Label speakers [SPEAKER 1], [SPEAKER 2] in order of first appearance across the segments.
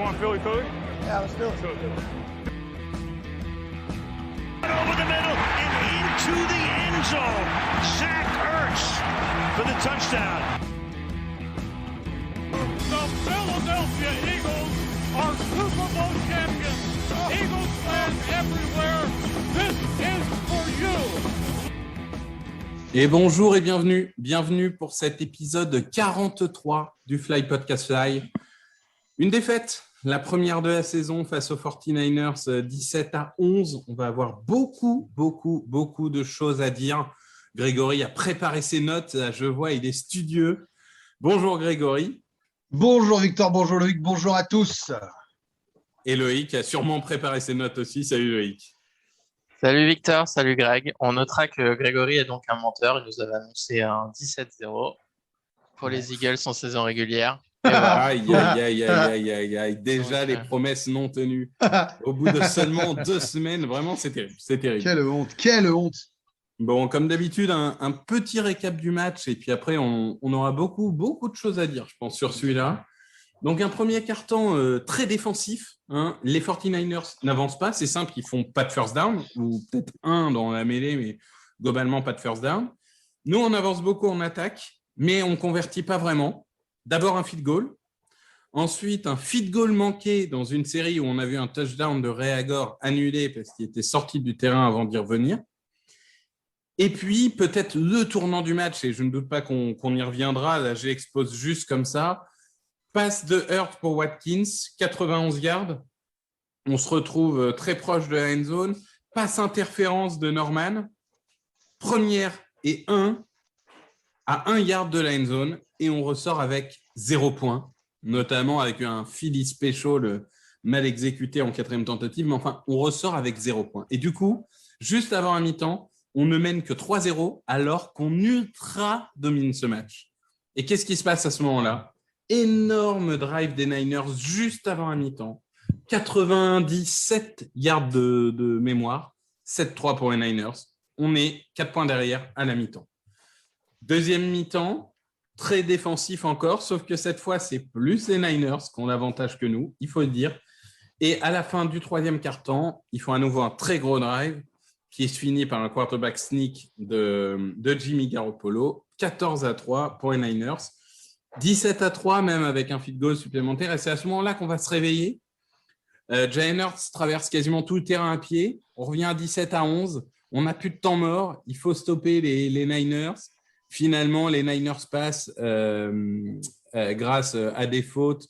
[SPEAKER 1] want Philly?
[SPEAKER 2] Yeah, let's do it.
[SPEAKER 3] Over the middle and into the end zone. Zach Ertz for the touchdown.
[SPEAKER 4] The Philadelphia Eagles are Super Bowl champions. Eagles fans everywhere, this is for you.
[SPEAKER 5] Et bonjour et bienvenue pour cet épisode 43 du Fly Podcast Fly. Une défaite, la première de la saison face aux 49ers, 17-11. On va avoir beaucoup de choses à dire. Grégory a préparé ses notes, je vois, il est studieux. Bonjour Grégory.
[SPEAKER 2] Bonjour Victor, bonjour Loïc, bonjour à tous.
[SPEAKER 5] Et Loïc a sûrement préparé ses notes aussi. Salut Loïc.
[SPEAKER 6] Salut Victor, salut Greg. On notera que Grégory est donc un menteur. Il nous avait annoncé un 17-0 pour les Eagles en saison régulière. Voilà.
[SPEAKER 5] Aïe. Déjà, les promesses non tenues. Au bout de seulement 2 semaines, vraiment, c'est terrible.
[SPEAKER 2] Quelle honte.
[SPEAKER 5] Bon, comme d'habitude, un petit récap du match. Et puis après, on aura beaucoup de choses à dire, je pense, sur celui-là. Donc, un premier quart-temps très défensif. Les 49ers n'avancent pas. C'est simple, ils font pas de first down, ou peut-être un dans la mêlée, mais globalement, pas de first down. Nous, on avance beaucoup en attaque, mais on ne convertit pas vraiment. D'abord, un field goal. Ensuite, un field goal manqué dans une série où on a vu un touchdown de Ray Agor annulé parce qu'il était sorti du terrain avant d'y revenir. Et puis, peut-être le tournant du match, et je ne doute pas qu'on y reviendra, là, j'expose juste comme ça. Passe de Hurt pour Watkins, 91 yards. On se retrouve très proche de la end zone. Passe interférence de Norman. Première et 1 à 1 yard de la end zone. Et on ressort avec 0 points, notamment avec un Philly special mal exécuté en 4e tentative. Mais enfin, on ressort avec 0 points. Et du coup, juste avant un mi-temps, on ne mène que 3-0 alors qu'on ultra domine ce match. Et qu'est-ce qui se passe à ce moment-là ? Énorme drive des Niners juste avant un mi-temps. 97 yards de mémoire. 7-3 pour les Niners. On est 4 points derrière à la mi-temps. Deuxième mi-temps, très défensif encore, sauf que cette fois, c'est plus les Niners qui ont l'avantage que nous, il faut le dire. Et à la fin du 3e quart-temps, ils font à nouveau un très gros drive qui se finit par un quarterback sneak de Jimmy Garoppolo. 14-3 pour les Niners. 17-3 même avec un field goal supplémentaire. Et c'est à ce moment-là qu'on va se réveiller. Jalen Hurts traverse quasiment tout le terrain à pied. On revient à 17-11. On n'a plus de temps mort. Il faut stopper les Niners. Finalement, les Niners passent grâce à des fautes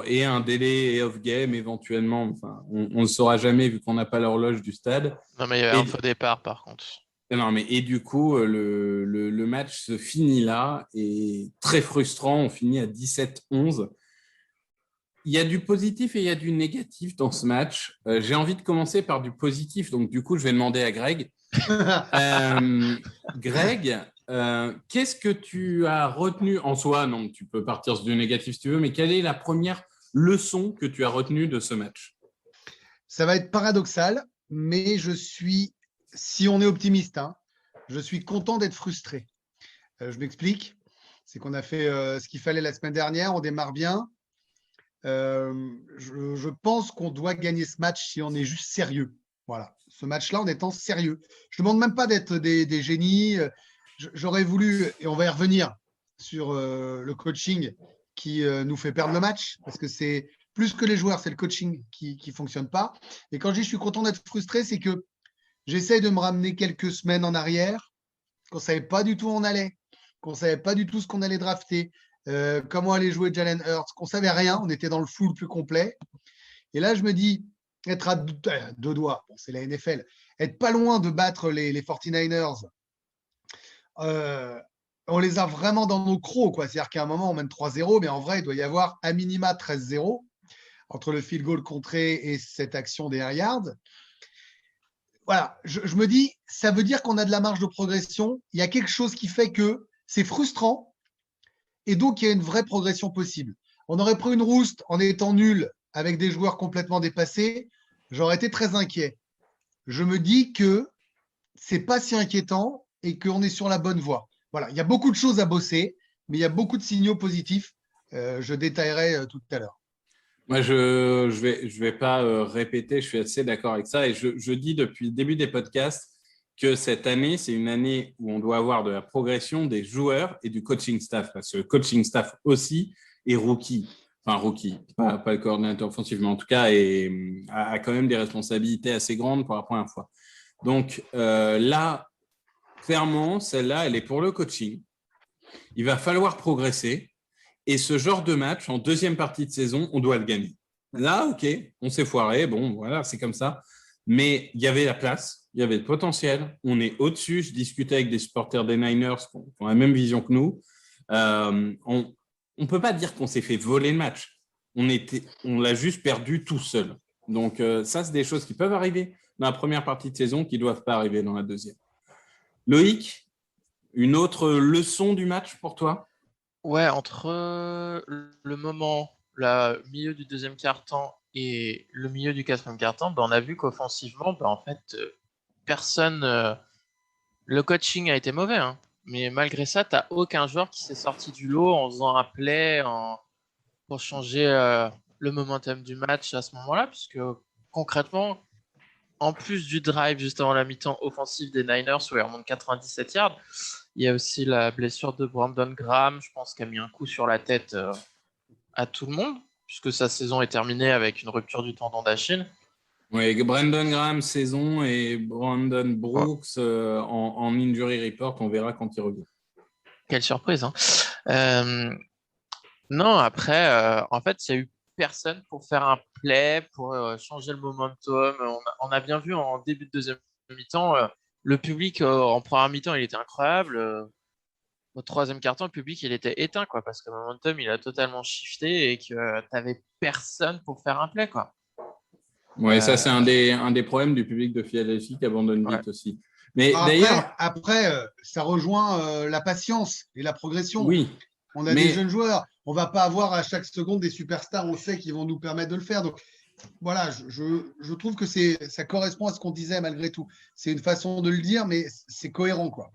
[SPEAKER 5] et un délai et off-game éventuellement. Enfin, on ne le saura jamais vu qu'on n'a pas l'horloge du stade.
[SPEAKER 6] Non, mais il y avait un faux départ par contre.
[SPEAKER 5] Et du coup, le match se finit là et très frustrant. On finit à 17-11. Il y a du positif et il y a du négatif dans ce match. J'ai envie de commencer par du positif. Donc, du coup, je vais demander à Greg. Greg, qu'est-ce que tu as retenu en soi ? Non, tu peux partir sur du négatif si tu veux, mais quelle est la première leçon que tu as retenue de ce match ?
[SPEAKER 2] Ça va être paradoxal, mais si on est optimiste, je suis content d'être frustré. Je m'explique. C'est qu'on a fait ce qu'il fallait la semaine dernière, on démarre bien. Je pense qu'on doit gagner ce match si on est juste sérieux. Voilà, ce match-là en étant sérieux. Je ne demande même pas d'être des génies. J'aurais voulu, et on va y revenir sur le coaching qui nous fait perdre le match, parce que c'est plus que les joueurs, c'est le coaching qui ne fonctionne pas. Et quand je dis je suis content d'être frustré, c'est que j'essaye de me ramener quelques semaines en arrière, qu'on ne savait pas du tout où on allait, qu'on ne savait pas du tout ce qu'on allait drafter, comment allait jouer Jalen Hurts, qu'on ne savait rien, on était dans le flou le plus complet. Et là, je me dis, être à 2 doigts, bon, c'est la NFL, être pas loin de battre les 49ers, on les a vraiment dans nos crocs, quoi. C'est-à-dire qu'à un moment, on mène 3-0, mais en vrai, il doit y avoir à minima 13-0 entre le field goal contré et cette action des 1 yard. Voilà, je me dis, ça veut dire qu'on a de la marge de progression. Il y a quelque chose qui fait que c'est frustrant et donc il y a une vraie progression possible. On aurait pris une rouste en étant nul avec des joueurs complètement dépassés, j'aurais été très inquiet. Je me dis que c'est pas si inquiétant et qu'on est sur la bonne voie. Voilà, il y a beaucoup de choses à bosser, mais il y a beaucoup de signaux positifs. Je détaillerai tout à l'heure.
[SPEAKER 5] Moi, je vais pas répéter, je suis assez d'accord avec ça. Et je dis depuis le début des podcasts que cette année, c'est une année où on doit avoir de la progression des joueurs et du coaching staff. Parce que le coaching staff aussi est rookie. Enfin, rookie, pas le coordinateur offensif, mais en tout cas, a quand même des responsabilités assez grandes pour la première fois. Donc là, clairement, celle-là, elle est pour le coaching. Il va falloir progresser. Et ce genre de match, en deuxième partie de saison, on doit le gagner. Là, OK, on s'est foiré. Bon, voilà, c'est comme ça. Mais il y avait la place, il y avait le potentiel. On est au-dessus. Je discutais avec des supporters des Niners qui ont la même vision que nous. On ne peut pas dire qu'on s'est fait voler le match. On l'a juste perdu tout seul. Donc, ça, c'est des choses qui peuvent arriver dans la première partie de saison qui ne doivent pas arriver dans la deuxième. Loïc, une autre leçon du match pour toi?
[SPEAKER 6] Ouais, entre le milieu du deuxième quart-temps et le milieu du quatrième quart-temps, on a vu qu'offensivement, en fait, personne. Le coaching a été mauvais, hein, mais malgré ça, tu n'as aucun joueur qui s'est sorti du lot en faisant un play pour changer le momentum du match à ce moment-là, puisque concrètement, en plus du drive juste avant la mi-temps offensive des Niners où ils remontent 97 yards, il y a aussi la blessure de Brandon Graham, je pense, qui a mis un coup sur la tête à tout le monde, puisque sa saison est terminée avec une rupture du tendon d'Achille.
[SPEAKER 5] Oui, Brandon Graham, saison, et Brandon Brooks en injury report, on verra quand il revient.
[SPEAKER 6] Quelle surprise, hein. Non, après, en fait, il n'y a eu personne pour faire un play, pour changer le momentum. On a bien vu en début de deuxième mi-temps, le public en première mi-temps, il était incroyable. Au troisième quart-temps, le public, il était éteint, quoi, parce que le momentum, il a totalement shifté et que tu n'avais personne pour faire un play, quoi.
[SPEAKER 5] Oui, ça, c'est un des problèmes du public de Philadelphie qui abandonne vite aussi. Mais
[SPEAKER 2] après, ça rejoint la patience et la progression.
[SPEAKER 5] Oui.
[SPEAKER 2] On a des jeunes joueurs. On ne va pas avoir à chaque seconde des superstars, on sait, qui vont nous permettre de le faire. Donc, voilà, je trouve que ça correspond à ce qu'on disait malgré tout. C'est une façon de le dire, mais c'est cohérent, quoi.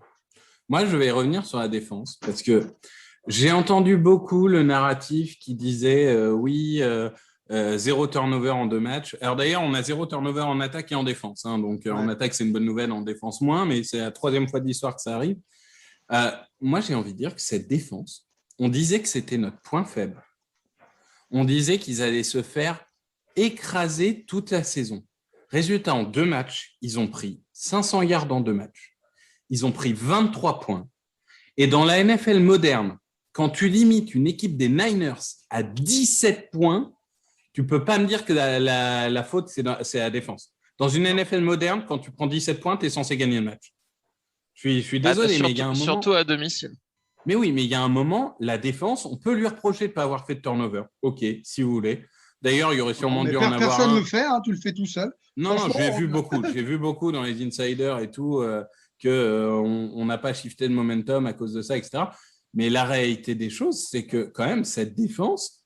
[SPEAKER 5] Moi, je vais revenir sur la défense parce que j'ai entendu beaucoup le narratif qui disait oui, 0 turnover en 2 matchs. Alors d'ailleurs, on a 0 turnover en attaque et en défense. Hein, donc en attaque, c'est une bonne nouvelle, en défense moins, mais c'est la 3e fois de l'histoire que ça arrive. Moi, j'ai envie de dire que cette défense, on disait que c'était notre point faible. On disait qu'ils allaient se faire écraser toute la saison. Résultat, en 2 matchs, ils ont pris 500 yards en 2 matchs. Ils ont pris 23 points. Et dans la NFL moderne, quand tu limites une équipe des Niners à 17 points, tu ne peux pas me dire que la faute, c'est la défense. Dans une NFL moderne, quand tu prends 17 points, tu es censé gagner le match. Je suis désolé, mais il y a un moment…
[SPEAKER 6] Surtout à domicile.
[SPEAKER 5] Mais oui, mais il y a un moment, la défense, on peut lui reprocher de ne pas avoir fait de turnover. OK, si vous voulez. D'ailleurs, il y aurait sûrement dû en avoir un.
[SPEAKER 2] Personne ne le fait, hein, tu le fais tout seul.
[SPEAKER 5] Non, j'ai vu beaucoup. J'ai vu beaucoup dans les insiders et tout qu'on n'a pas shifté de momentum à cause de ça, etc. Mais la réalité des choses, c'est que quand même, cette défense,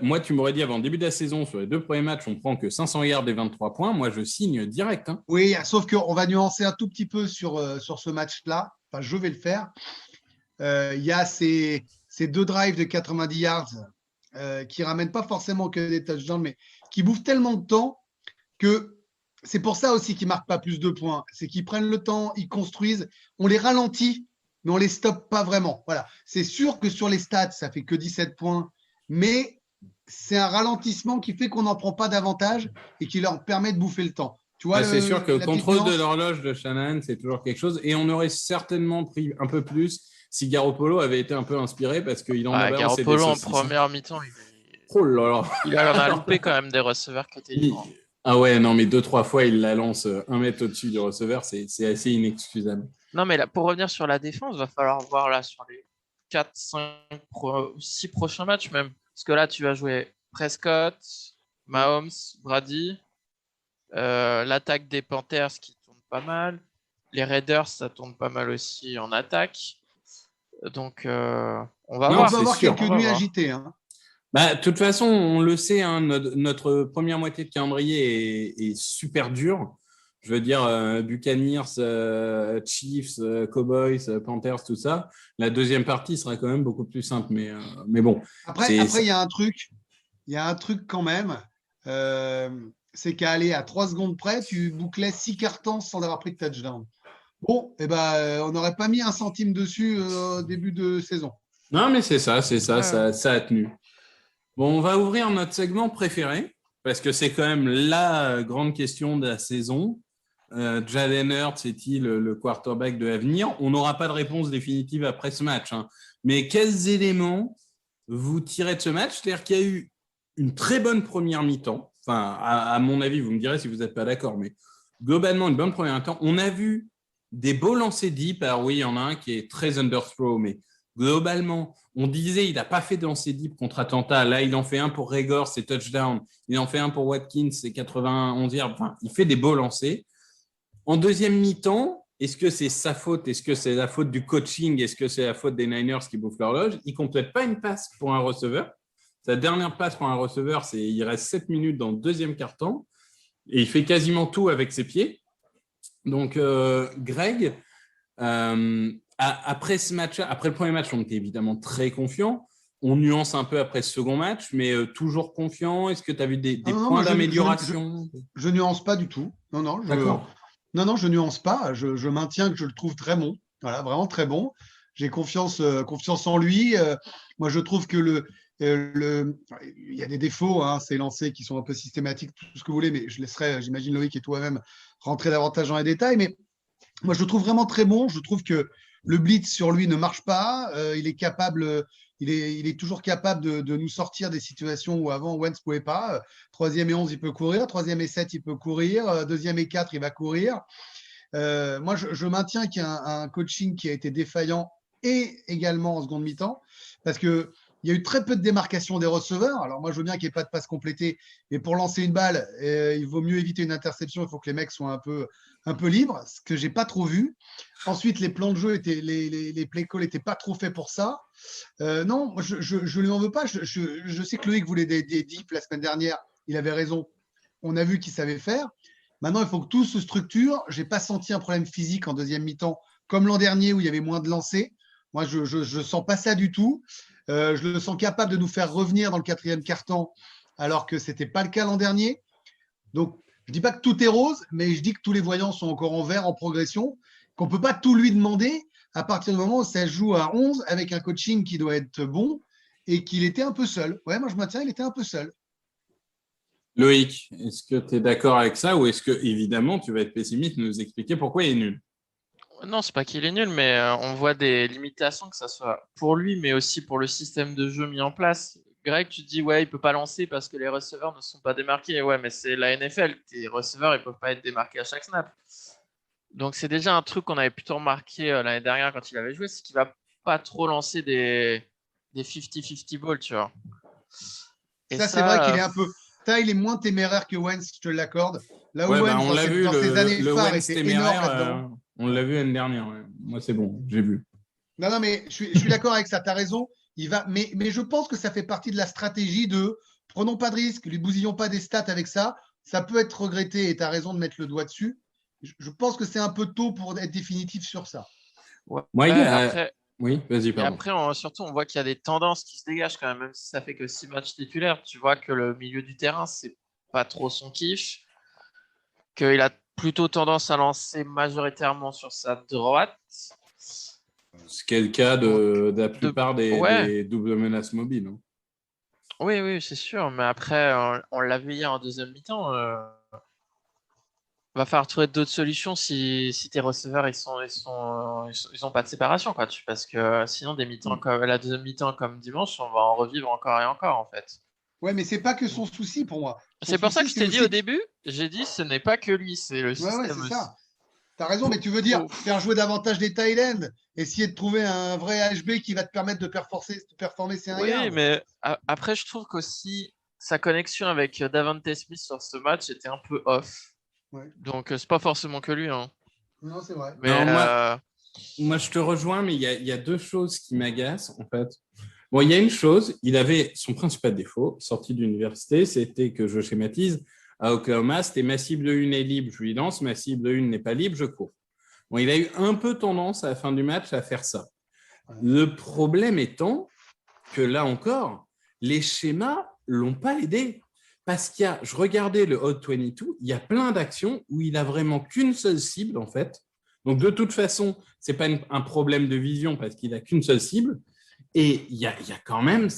[SPEAKER 5] moi, tu m'aurais dit avant le début de la saison, sur les 2 premiers matchs, on prend que 500 yards et 23 points. Moi, je signe direct. Hein.
[SPEAKER 2] Oui, sauf qu'on va nuancer un tout petit peu sur ce match-là. Enfin, je vais le faire. Il y a ces 2 drives de 90 yards qui ne ramènent pas forcément que des touchdowns, mais qui bouffent tellement de temps que c'est pour ça aussi qu'ils ne marquent pas plus de points. C'est qu'ils prennent le temps, ils construisent, on les ralentit, mais on ne les stoppe pas vraiment. Voilà. C'est sûr que sur les stats, ça fait que 17 points, mais c'est un ralentissement qui fait qu'on n'en prend pas davantage et qui leur permet de bouffer le temps. Tu vois,
[SPEAKER 5] c'est sûr que le contrôle de l'horloge de Shanahan, c'est toujours quelque chose. Et on aurait certainement pris un peu plus si Garoppolo avait été un peu inspiré parce qu'il en avait lancé des
[SPEAKER 6] Garoppolo en première mi-temps,
[SPEAKER 5] oh là là.
[SPEAKER 6] Il en a loupé quand même des receveurs qui étaient libres.
[SPEAKER 5] Ah ouais, non, mais 2-3 fois, il la lance 1 mètre au-dessus du receveur, c'est assez inexcusable.
[SPEAKER 6] Non, mais là, pour revenir sur la défense, il va falloir voir là sur les 4, 5, 6 prochains matchs même. Parce que là, tu vas jouer Prescott, Mahomes, Brady, l'attaque des Panthers qui tourne pas mal. Les Raiders, ça tourne pas mal aussi en attaque. Donc, on va voir.
[SPEAKER 2] On va avoir quelques nuits agitées. Hein.
[SPEAKER 5] Bah, de toute façon, on le sait, hein, notre première moitié de calendrier est super dure. Je veux dire, Buccaneers, Chiefs, Cowboys, Panthers, tout ça. La deuxième partie sera quand même beaucoup plus simple. Mais bon.
[SPEAKER 2] Après, il y a un truc. il y a un truc quand même. C'est qu'à aller à 3 secondes près, tu bouclais 6 cartons sans avoir pris de touchdown. Bon, eh ben, on n'aurait pas mis un centime dessus au début de saison.
[SPEAKER 5] Non, mais c'est ça, ça a tenu. Bon, on va ouvrir notre segment préféré, parce que c'est quand même la grande question de la saison. Jalen Hurts est-il le quarterback de l'avenir? On n'aura pas de réponse définitive après ce match. Hein. Mais quels éléments vous tirez de ce match? C'est-à-dire qu'il y a eu une très bonne première mi-temps. Enfin, à mon avis, vous me direz si vous n'êtes pas d'accord, mais globalement, une bonne première mi-temps. On a vu des beaux lancers deep. Alors oui, il y en a un qui est très underthrow, mais globalement, on disait il n'a pas fait de lancer deep contre Atlanta. Là, il en fait un pour Reagor, c'est touchdown. Il en fait un pour Watkins, c'est 91 yards. Enfin, il fait des beaux lancers. En deuxième mi-temps, est-ce que c'est sa faute? Est-ce que c'est la faute du coaching? Est-ce que c'est la faute des Niners qui bouffent l'horloge? Il ne complète pas une passe pour un receveur. Sa dernière passe pour un receveur, il reste 7 minutes dans le deuxième quart-temps et il fait quasiment tout avec ses pieds. Donc, Greg, après ce match, après le premier match, on était évidemment très confiant. On nuance un peu après ce second match, mais toujours confiant. Est-ce que tu as vu des points d'amélioration?
[SPEAKER 2] Je nuance pas du tout. Non, je nuance pas. Je maintiens que je le trouve très bon. Voilà, vraiment très bon. J'ai confiance en lui. Moi, je trouve que il y a des défauts, hein, ces lancers qui sont un peu systématiques, tout ce que vous voulez, mais je laisserai, j'imagine, Loïc et toi-même rentrer davantage dans les détails. Mais moi, je le trouve vraiment très bon. Je trouve que le blitz sur lui ne marche pas. Il est capable, il est toujours capable de nous sortir des situations où avant Wentz ne pouvait pas. 3e et 11, il peut courir. 3e et 7, il peut courir. 2e et 4, il va courir. Moi, je maintiens qu'il y a un coaching qui a été défaillant et également en seconde mi-temps parce que il y a eu très peu de démarcation des receveurs. Alors moi, je veux bien qu'il n'y ait pas de passe complétée, mais pour lancer une balle, il vaut mieux éviter une interception. Il faut que les mecs soient un peu libres, ce que j'ai pas trop vu. Ensuite, les plans de jeu les play calls n'étaient pas trop faits pour ça. Non, je lui en veux pas. Je sais que Loïc voulait des dips la semaine dernière. Il avait raison. On a vu qu'il savait faire. Maintenant, il faut que tout se structure. J'ai pas senti un problème physique en deuxième mi-temps, comme l'an dernier où il y avait moins de lancers. Moi, je sens pas ça du tout. Je le sens capable de nous faire revenir dans le 4e quart-temps, alors que ce n'était pas le cas l'an dernier. Donc, je ne dis pas que tout est rose, mais je dis que tous les voyants sont encore en vert, en progression, qu'on ne peut pas tout lui demander à partir du moment où ça joue à 11 avec un coaching qui doit être bon et qu'il était un peu seul. Ouais, moi, je maintiens, il était un peu seul.
[SPEAKER 5] Loïc, est-ce que tu es d'accord avec ça ou est-ce que, évidemment, tu vas être pessimiste, nous expliquer pourquoi il est nul?
[SPEAKER 6] Non, c'est pas qu'il est nul, mais on voit des limitations, que ça soit pour lui, mais aussi pour le système de jeu mis en place. Greg, tu te dis, ouais, il peut pas lancer parce que les receveurs ne sont pas démarqués. Ouais, mais c'est la NFL. Tes receveurs, ils peuvent pas être démarqués à chaque snap. Donc, c'est déjà un truc qu'on avait plutôt remarqué l'année dernière quand il avait joué, c'est qu'il va pas trop lancer des 50-50 balls, tu vois.
[SPEAKER 2] Et ça, c'est vrai qu'il est un peu... Ça, il est moins téméraire que Wentz, je te l'accorde. Là où Wentz,
[SPEAKER 5] on l'a vu,
[SPEAKER 2] dans ses années phares,
[SPEAKER 5] Wentz
[SPEAKER 2] était énorme là-dedans.
[SPEAKER 5] On l'a vu l'année dernière. Ouais. Moi, c'est bon, j'ai vu.
[SPEAKER 2] Non, mais je suis d'accord avec ça. Tu as raison. Mais je pense que ça fait partie de la stratégie de prenons pas de risques, lui bousillons pas des stats avec ça. Ça peut être regretté et tu as raison de mettre le doigt dessus. Je pense que c'est un peu tôt pour être définitif sur ça.
[SPEAKER 5] Ouais,
[SPEAKER 6] après,
[SPEAKER 5] oui, vas-y, pardon.
[SPEAKER 6] Et après, surtout, on voit qu'il y a des tendances qui se dégagent quand même si ça fait que 6 matchs titulaires. Tu vois que le milieu du terrain, c'est pas trop son kiff. Qu'il a plutôt tendance à lancer majoritairement sur sa droite.
[SPEAKER 5] Ce qui est le cas de la plupart des doubles menaces mobiles. Hein.
[SPEAKER 6] Oui, c'est sûr. Mais après, on l'a vu hier en deuxième mi-temps. Va falloir trouver d'autres solutions si tes receveurs ils ont pas de séparation, quoi. Parce que sinon, des mi-temps comme la deuxième mi-temps comme dimanche, on va en revivre encore et encore, en fait.
[SPEAKER 2] Ouais, mais c'est pas que son souci pour moi.
[SPEAKER 6] C'est pour ça que je t'ai dit au début, j'ai dit ce n'est pas que lui, c'est le système.
[SPEAKER 2] Ouais, c'est ça. T'as raison, mais tu veux dire faire jouer davantage des tight ends, essayer de trouver un vrai HB qui va te permettre de performer ces 1 yard.
[SPEAKER 6] Oui, mais après, je trouve qu'aussi sa connexion avec Davante Smith sur ce match était un peu off. Ouais. Donc, c'est pas forcément que lui. Hein.
[SPEAKER 2] Non, c'est vrai.
[SPEAKER 6] Mais
[SPEAKER 5] moi, je te rejoins, mais il y a deux choses qui m'agacent, en fait. Bon, il y a une chose, il avait son principal défaut, sorti d'université, c'était que je schématise, à Oklahoma, c'était ma cible 1 est libre, je lui lance, ma cible 1 n'est pas libre, je cours. Bon, il a eu un peu tendance à la fin du match à faire ça. Ouais. Le problème étant que là encore, les schémas l'ont pas aidé. Parce je regardais le Hot 22, il y a plein d'actions où il a vraiment qu'une seule cible, en fait. Donc, de toute façon, ce n'est pas un problème de vision parce qu'il n'a qu'une seule cible. Et il y a quand même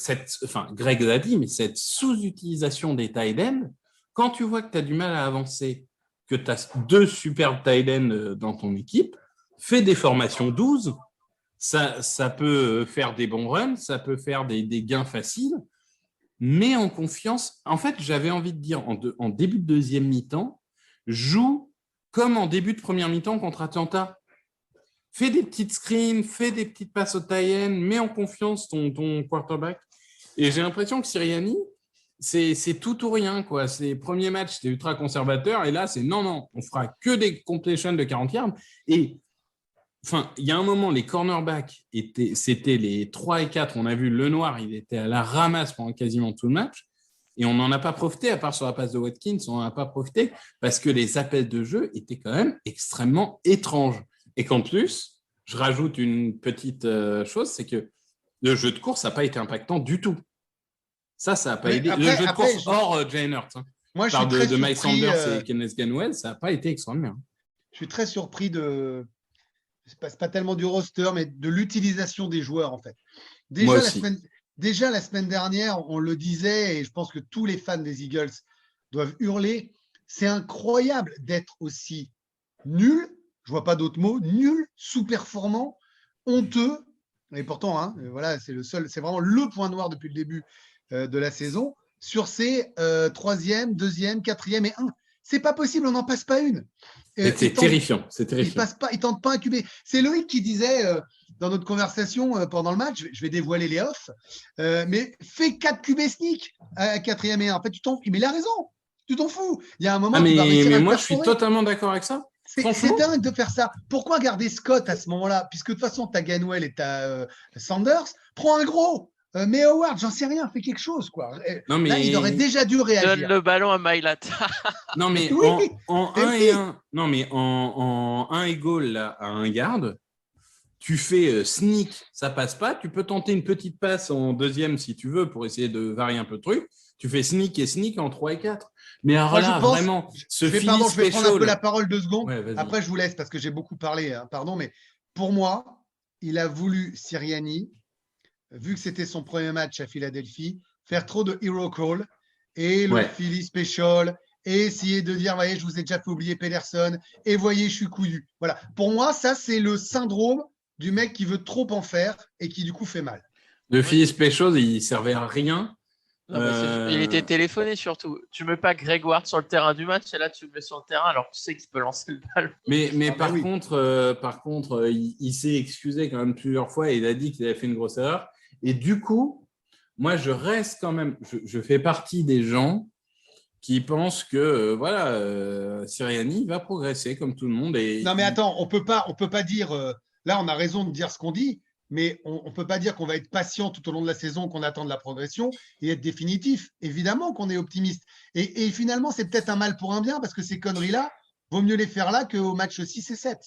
[SPEAKER 5] Greg l'a dit, mais cette sous-utilisation des tight ends, quand tu vois que tu as du mal à avancer, que tu as 2 superbes tight ends dans ton équipe, fais des formations 12, ça peut faire des bons runs, ça peut faire des gains faciles, mais en confiance. En fait, j'avais envie de dire en début de deuxième mi-temps, joue comme en début de première mi-temps contre Atlanta. Fais des petites screens, fais des petites passes au tie-in, mets en confiance ton quarterback. Et j'ai l'impression que Sirianni, c'est tout ou rien, quoi. Ces premiers matchs, c'était ultra conservateur. Et là, c'est non, on fera que des completions de 40 yards. Et il y a un moment, les cornerbacks, c'était les 3 et 4. On a vu le noir, il était à la ramasse pendant quasiment tout le match. Et on n'en a pas profité, à part sur la passe de Watkins, on n'en a pas profité parce que les appels de jeu étaient quand même extrêmement étranges. Et qu'en plus, je rajoute une petite chose, c'est que le jeu de course n'a pas été impactant du tout. Ça n'a pas aidé. Le jeu de course hors Jalen Hurts.
[SPEAKER 2] Moi, je
[SPEAKER 5] parle
[SPEAKER 2] suis très
[SPEAKER 5] de Miles
[SPEAKER 2] surpris,
[SPEAKER 5] Sanders et Kenneth Gainwell, ça n'a pas été extraordinaire.
[SPEAKER 2] Je suis très surpris c'est pas tellement du roster, mais de l'utilisation des joueurs, en fait. Déjà, la semaine dernière, on le disait, et je pense que tous les fans des Eagles doivent hurler, c'est incroyable d'être aussi nul, je vois pas d'autres mots, nul, sous-performant, honteux, et pourtant, hein, voilà, c'est vraiment le point noir depuis le début de la saison, sur ces 3e, 2e, 4e et 1. C'est pas possible, on n'en passe pas une.
[SPEAKER 5] C'est terrifiant.
[SPEAKER 2] Il tente pas un QB. C'est Loïc qui disait dans notre conversation pendant le match, je vais dévoiler les offs, mais fais 4 QB sneak à 4e et 1. En fait, mais il a raison. Tu t'en fous. Il y a un moment.
[SPEAKER 5] Mais moi, je suis totalement d'accord avec ça.
[SPEAKER 2] C'est dingue de faire ça. Pourquoi garder Scott à ce moment-là? Puisque de toute façon, tu as Gainwell et tu as Sanders. Prends un gros. Mais Howard, j'en sais rien, fais quelque chose, quoi.
[SPEAKER 5] Non, mais...
[SPEAKER 2] Là, il aurait déjà dû réagir.
[SPEAKER 6] Donne le ballon à Mailata.
[SPEAKER 5] Non, mais
[SPEAKER 2] oui,
[SPEAKER 5] en 1 et 1, non, mais en 1 et goal, là, à un garde, tu fais sneak, ça passe pas. Tu peux tenter une petite passe en deuxième si tu veux pour essayer de varier un peu le truc. Tu fais sneak et sneak en 3 et 4. Mais alors là, vraiment,
[SPEAKER 2] je vais prendre un peu la parole 2 secondes. Ouais, après, je vous laisse parce que j'ai beaucoup parlé. Hein, pardon, mais pour moi, il a voulu Sirianni, vu que c'était son premier match à Philadelphie, faire trop de hero call et le Philly special et essayer de dire, voyez, je vous ai déjà fait oublier Pedersen et voyez, je suis couillu. Voilà. Pour moi, ça, c'est le syndrome du mec qui veut trop en faire et qui, du coup, fait mal.
[SPEAKER 5] Le Philly special, il servait à rien.
[SPEAKER 6] Non, il était téléphoné surtout. Tu mets pas Greg Ward sur le terrain du match et là tu le mets sur le terrain alors que tu sais qu'il peut lancer le ballon.
[SPEAKER 5] Mais par contre, il s'est excusé quand même plusieurs fois et il a dit qu'il avait fait une grosse erreur. Et du coup, moi je reste quand même, je fais partie des gens qui pensent que Sirianni va progresser comme tout le monde.
[SPEAKER 2] Non mais attends, on peut pas dire. Là, on a raison de dire ce qu'on dit. Mais on ne peut pas dire qu'on va être patient tout au long de la saison, qu'on attend de la progression et être définitif. Évidemment qu'on est optimiste. Et finalement, c'est peut-être un mal pour un bien parce que ces conneries-là, vaut mieux les faire là qu'au match 6 et 7.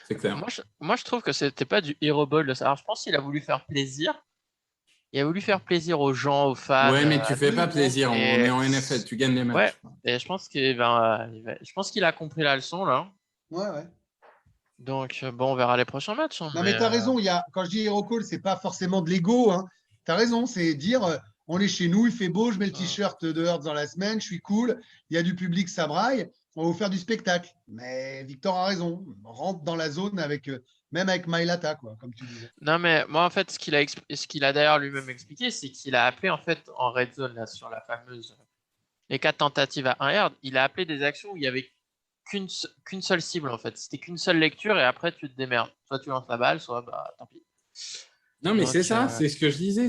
[SPEAKER 5] C'est clair.
[SPEAKER 6] Moi, je trouve que ce n'était pas du hero ball de ça. Alors, je pense qu'il a voulu faire plaisir. Il a voulu faire plaisir aux gens, aux fans.
[SPEAKER 5] Ouais, mais tu fais pas plaisir. On est en NFL, tu gagnes les matchs.
[SPEAKER 6] Ouais, et je pense qu'il a compris la leçon, là.
[SPEAKER 2] Ouais.
[SPEAKER 6] Donc, bon, on verra les prochains matchs. Hein,
[SPEAKER 2] non, mais tu as raison. Quand je dis hero call, ce n'est pas forcément de l'ego. Hein. Tu as raison. C'est dire on est chez nous, il fait beau, je mets le t-shirt de Hurts dans la semaine, je suis cool, il y a du public, ça braille, on va vous faire du spectacle. Mais Victor a raison. On rentre dans la zone même avec Mailata, quoi, comme tu disais.
[SPEAKER 6] Non, mais moi, en fait, ce qu'il a d'ailleurs lui-même expliqué, c'est qu'il a appelé en fait en red zone, là, sur la fameuse. Les 4 tentatives à 1 yard, il a appelé des actions où il y avait qu'une seule cible en fait, c'était qu'une seule lecture et après tu te démerdes, soit tu lances la balle, soit tant pis.
[SPEAKER 5] Non mais c'est ça, c'est ce que je disais,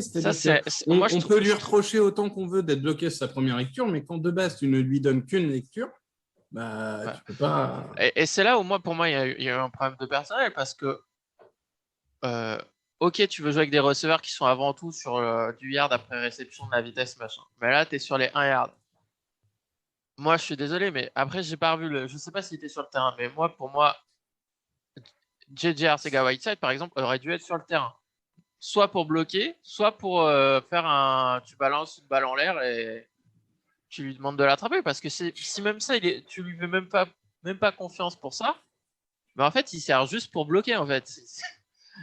[SPEAKER 5] on peut lui reprocher autant qu'on veut d'être bloqué sur sa première lecture, mais quand de base tu ne lui donnes qu'une lecture, tu peux pas.
[SPEAKER 6] Et c'est là où pour moi il y a eu un problème de personnel parce que ok, tu veux jouer avec des receveurs qui sont avant tout sur du yard après réception de la vitesse machin, mais là tu es sur les 1 yard. Moi, je suis désolé, mais après, j'ai pas revu je sais pas s'il était sur le terrain, mais pour moi, J.J. Arcega-Whiteside, par exemple, aurait dû être sur le terrain. Soit pour bloquer, soit pour faire tu balances une balle en l'air et tu lui demandes de l'attraper. Parce que si même ça, tu lui fais même pas confiance pour ça, mais en fait, il sert juste pour bloquer, en fait.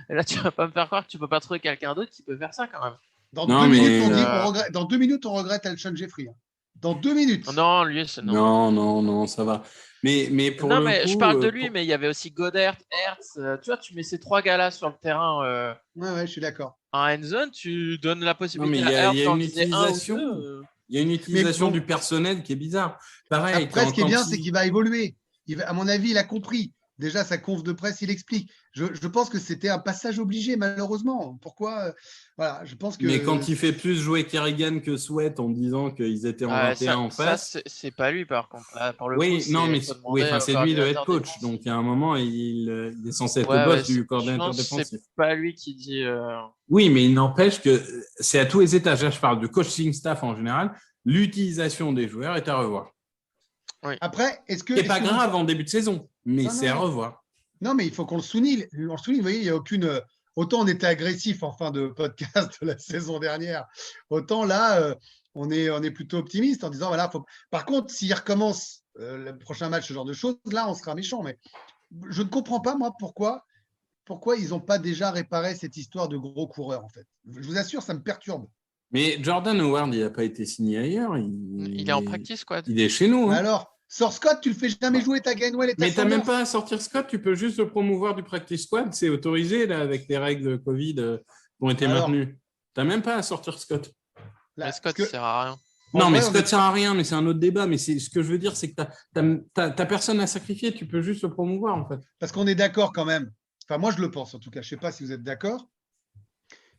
[SPEAKER 6] Et là, tu vas pas me faire croire que tu peux pas trouver quelqu'un d'autre qui peut faire ça, quand même.
[SPEAKER 2] Dans
[SPEAKER 5] Non,
[SPEAKER 2] 2
[SPEAKER 5] mais,
[SPEAKER 2] minutes, on regrette, dans 2 minutes, on regrette Alshon Jeffrey. Hein. Dans 2 minutes.
[SPEAKER 6] Non, lui, c'est non.
[SPEAKER 5] Non, ça va. Mais pour
[SPEAKER 6] Non,
[SPEAKER 5] le
[SPEAKER 6] mais
[SPEAKER 5] coup,
[SPEAKER 6] je parle de lui, mais il y avait aussi Goddard, Hertz. Tu vois, tu mets ces 3 gars-là sur le terrain
[SPEAKER 2] Ouais, je suis d'accord.
[SPEAKER 6] en end zone, tu donnes la
[SPEAKER 5] non,
[SPEAKER 6] possibilité
[SPEAKER 5] mais il y
[SPEAKER 6] à
[SPEAKER 5] a
[SPEAKER 6] Hertz d'en
[SPEAKER 5] une
[SPEAKER 6] viser un ou
[SPEAKER 5] utilisation.
[SPEAKER 6] deux.
[SPEAKER 5] Il y a une utilisation
[SPEAKER 2] bon,
[SPEAKER 5] du personnel qui est bizarre. Pareil,
[SPEAKER 2] après, ce qui est bien,
[SPEAKER 5] il-
[SPEAKER 2] c'est qu'il va évoluer. À mon avis, il a compris. Déjà, sa conf de presse, il explique. Je pense que c'était un passage obligé, malheureusement. Pourquoi voilà, je pense que.
[SPEAKER 5] Mais quand il fait plus jouer Kerrigan que Sweat en disant qu'ils étaient en 21 en
[SPEAKER 6] Ça,
[SPEAKER 5] face.
[SPEAKER 6] c'est pas lui, par contre. Là, pour le coup,
[SPEAKER 5] Oui, non, mais
[SPEAKER 6] faut
[SPEAKER 5] oui,
[SPEAKER 6] demander au
[SPEAKER 5] c'est lui le head
[SPEAKER 6] coordinateur
[SPEAKER 5] coach.
[SPEAKER 6] défensif.
[SPEAKER 5] Donc, il y a un moment, il est censé être
[SPEAKER 6] Ouais,
[SPEAKER 5] le boss
[SPEAKER 6] ouais,
[SPEAKER 5] du
[SPEAKER 6] je
[SPEAKER 5] coordinateur
[SPEAKER 6] pense que
[SPEAKER 5] défensif.
[SPEAKER 6] c'est pas lui qui dit.
[SPEAKER 5] Oui, mais il n'empêche que c'est à tous les étages. Là, je parle du coaching staff en général. L'utilisation des joueurs est à revoir.
[SPEAKER 2] Après, est-ce que.
[SPEAKER 5] C'est pas grave en début de saison, mais
[SPEAKER 2] Non,
[SPEAKER 5] c'est à revoir.
[SPEAKER 2] Non, mais il faut qu'on le souligne. Vous voyez, il n'y a aucune. Autant on était agressif en fin de podcast de la saison dernière, autant là, on est plutôt optimiste en disant voilà. Par contre, s'il recommence le prochain match, ce genre de choses, là, on sera méchant. Mais je ne comprends pas, moi, pourquoi ils n'ont pas déjà réparé cette histoire de gros coureurs, en fait. Je vous assure, ça me perturbe.
[SPEAKER 5] Mais Jordan Howard, il n'a pas été signé ailleurs.
[SPEAKER 6] Il est en practice squad.
[SPEAKER 5] Il est chez nous.
[SPEAKER 2] Mais
[SPEAKER 5] Hein.
[SPEAKER 2] alors, sors Scott, tu le fais jamais jouer, ta Gainwell et ta
[SPEAKER 5] Mais tu n'as
[SPEAKER 2] Sanders.
[SPEAKER 5] même pas à sortir Scott, tu peux juste le promouvoir du practice squad. C'est autorisé là, avec les règles Covid qui ont été maintenues. Tu n'as même pas à sortir Scott.
[SPEAKER 2] Là,
[SPEAKER 6] Mais Scott,
[SPEAKER 2] parce
[SPEAKER 6] ça sert à rien.
[SPEAKER 5] Non,
[SPEAKER 2] en
[SPEAKER 5] mais
[SPEAKER 2] vrai,
[SPEAKER 5] Scott ne sert à rien, mais c'est un autre débat. Mais ce que je veux dire, c'est que tu n'as personne à sacrifier, tu peux juste le promouvoir en fait.
[SPEAKER 2] parce qu'on est d'accord quand même. Enfin, moi, je le pense en tout cas. Je ne sais pas si vous êtes d'accord.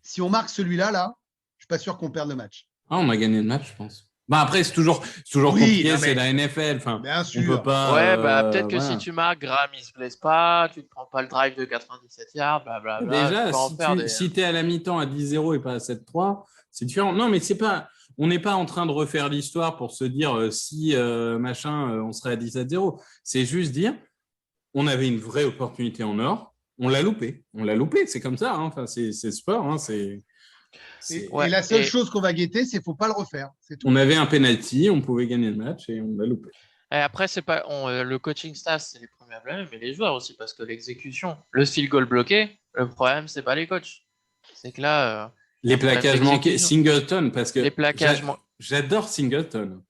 [SPEAKER 2] Si on marque celui-là, là, je ne suis pas sûr qu'on perde le match.
[SPEAKER 5] Ah, on a gagné le match, je pense. Bah après, c'est toujours
[SPEAKER 2] Oui,
[SPEAKER 5] compliqué,
[SPEAKER 2] non, mais-
[SPEAKER 5] c'est la NFL. Enfin,
[SPEAKER 2] Bien
[SPEAKER 5] on
[SPEAKER 2] sûr.
[SPEAKER 5] peut pas.
[SPEAKER 6] Ouais, peut-être que
[SPEAKER 5] voilà.
[SPEAKER 6] si tu marques, Graham, il se blesse pas, tu ne prends pas le drive de 97 yards, blablabla.
[SPEAKER 5] Déjà,
[SPEAKER 6] tu peux en faire des...
[SPEAKER 5] si tu es à la mi-temps à 10-0 et pas à 7-3, c'est différent. Non, mais c'est pas. On n'est pas en train de refaire l'histoire pour se dire si on serait à 17-0. C'est juste dire, on avait une vraie opportunité en or, on l'a loupé. C'est comme ça. Hein. Enfin, c'est sport. Hein.
[SPEAKER 2] Et la seule chose qu'on va guetter, c'est qu'il ne faut pas le refaire. C'est tout.
[SPEAKER 5] On avait un penalty, on pouvait gagner le match et on l'a loupé.
[SPEAKER 6] Et après, c'est pas le coaching staff, c'est les premiers à blâmer, mais les joueurs aussi, parce que l'exécution, le field goal bloqué, le problème, c'est pas les coachs. C'est que là.
[SPEAKER 5] Les plaquages manqués, Singleton, parce que
[SPEAKER 6] les plaquages
[SPEAKER 5] j'adore Singleton.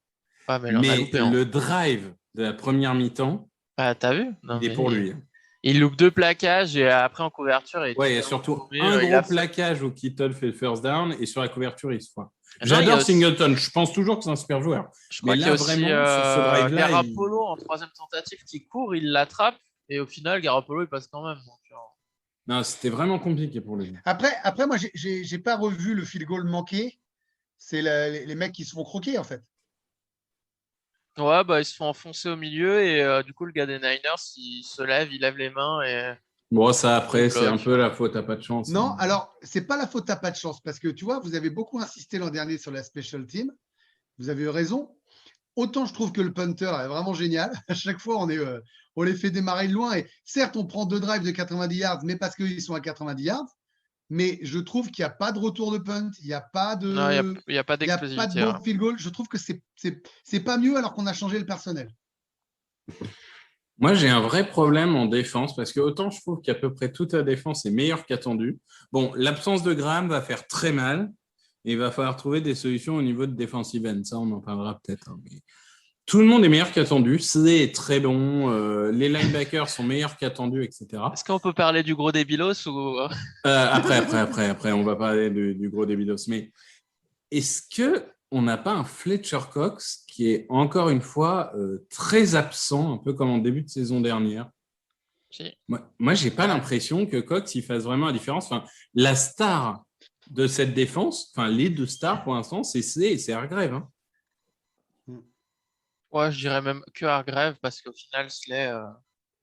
[SPEAKER 6] Ah, mais
[SPEAKER 5] le drive de la première mi-temps,
[SPEAKER 6] t'as vu
[SPEAKER 5] il est pour lui.
[SPEAKER 6] Il loupe 2 plaquages et après en couverture.
[SPEAKER 5] Il y a surtout un gros plaquage où Kittle fait le first down et sur la couverture, il se foire. J'adore Singleton. Je pense toujours que c'est un super joueur.
[SPEAKER 6] Je crois qu'il y a aussi Garoppolo en 3e tentative qui court, il l'attrape et au final, Garoppolo, il passe quand même. Donc,
[SPEAKER 5] non, c'était vraiment compliqué pour lui.
[SPEAKER 2] Après moi, j'ai pas revu le field goal manqué. C'est les mecs qui se font croquer, en fait.
[SPEAKER 6] Ouais, ils se font enfoncer au milieu et du coup, le gars des Niners, il se lève, il lève les mains et.
[SPEAKER 5] Bon, ça, après, c'est un peu la faute à pas de chance.
[SPEAKER 2] Non, alors, c'est pas la faute à pas de chance parce que tu vois, vous avez beaucoup insisté l'an dernier sur la special team. Vous avez eu raison. Autant je trouve que le punter est vraiment génial. À chaque fois, on les fait démarrer de loin. Et certes, on prend 2 drives de 90 yards, mais parce qu'ils sont à 90 yards. Mais je trouve qu'il n'y a pas de retour de punt. Il n'y a pas de.
[SPEAKER 6] Non, il n'y a pas d'explosivité.
[SPEAKER 2] Il n'y a pas de bon field goal. Je trouve que c'est pas mieux alors qu'on a changé le personnel.
[SPEAKER 5] Moi, j'ai un vrai problème en défense parce que autant je trouve qu'à peu près toute la défense est meilleure qu'attendue. Bon, l'absence de Graham va faire très mal. Et il va falloir trouver des solutions au niveau de defensive end. Ça, on en parlera peut-être. Hein, mais... Tout le monde est meilleur qu'attendu. C'est très bon. Les linebackers sont meilleurs qu'attendus, etc.
[SPEAKER 6] Est-ce qu'on peut parler du gros débilos ou...
[SPEAKER 5] Après, on va parler du gros débilos. Mais est-ce qu'on n'a pas un Fletcher Cox qui est encore une fois très absent, un peu comme en début de saison dernière?
[SPEAKER 6] Si.
[SPEAKER 5] Moi, je n'ai pas l'impression que Cox il fasse vraiment la différence. Enfin, la star de cette défense, enfin les 2 stars pour l'instant, c'est Slay et c'est Hargrave. Hein.
[SPEAKER 6] Ouais, je dirais même que Hargrave parce qu'au final, Slay.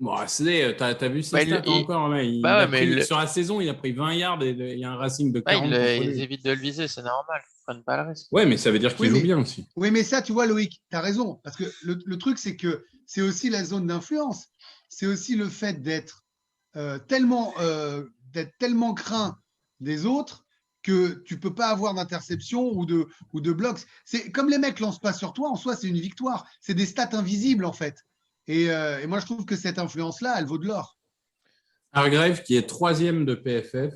[SPEAKER 5] Bon, Slay, t'as vu ses stats encore là, sur la saison, il a pris 20 yards et il y a un racing de 40.
[SPEAKER 6] Ils évitent de le viser, c'est normal. Ils prennent pas le risque.
[SPEAKER 5] Ouais, mais ça veut dire qu'il joue bien aussi.
[SPEAKER 2] Oui, mais ça, tu vois, Loïc, tu as raison. Parce que le truc, c'est que c'est aussi la zone d'influence. C'est aussi le fait d'être tellement craint des autres que tu ne peux pas avoir d'interception ou de blocs. C'est comme les mecs ne lancent pas sur toi, en soi, c'est une victoire. C'est des stats invisibles, en fait. Et moi, je trouve que cette influence-là, elle vaut de l'or.
[SPEAKER 5] Hargrave, qui est 3e de PFF,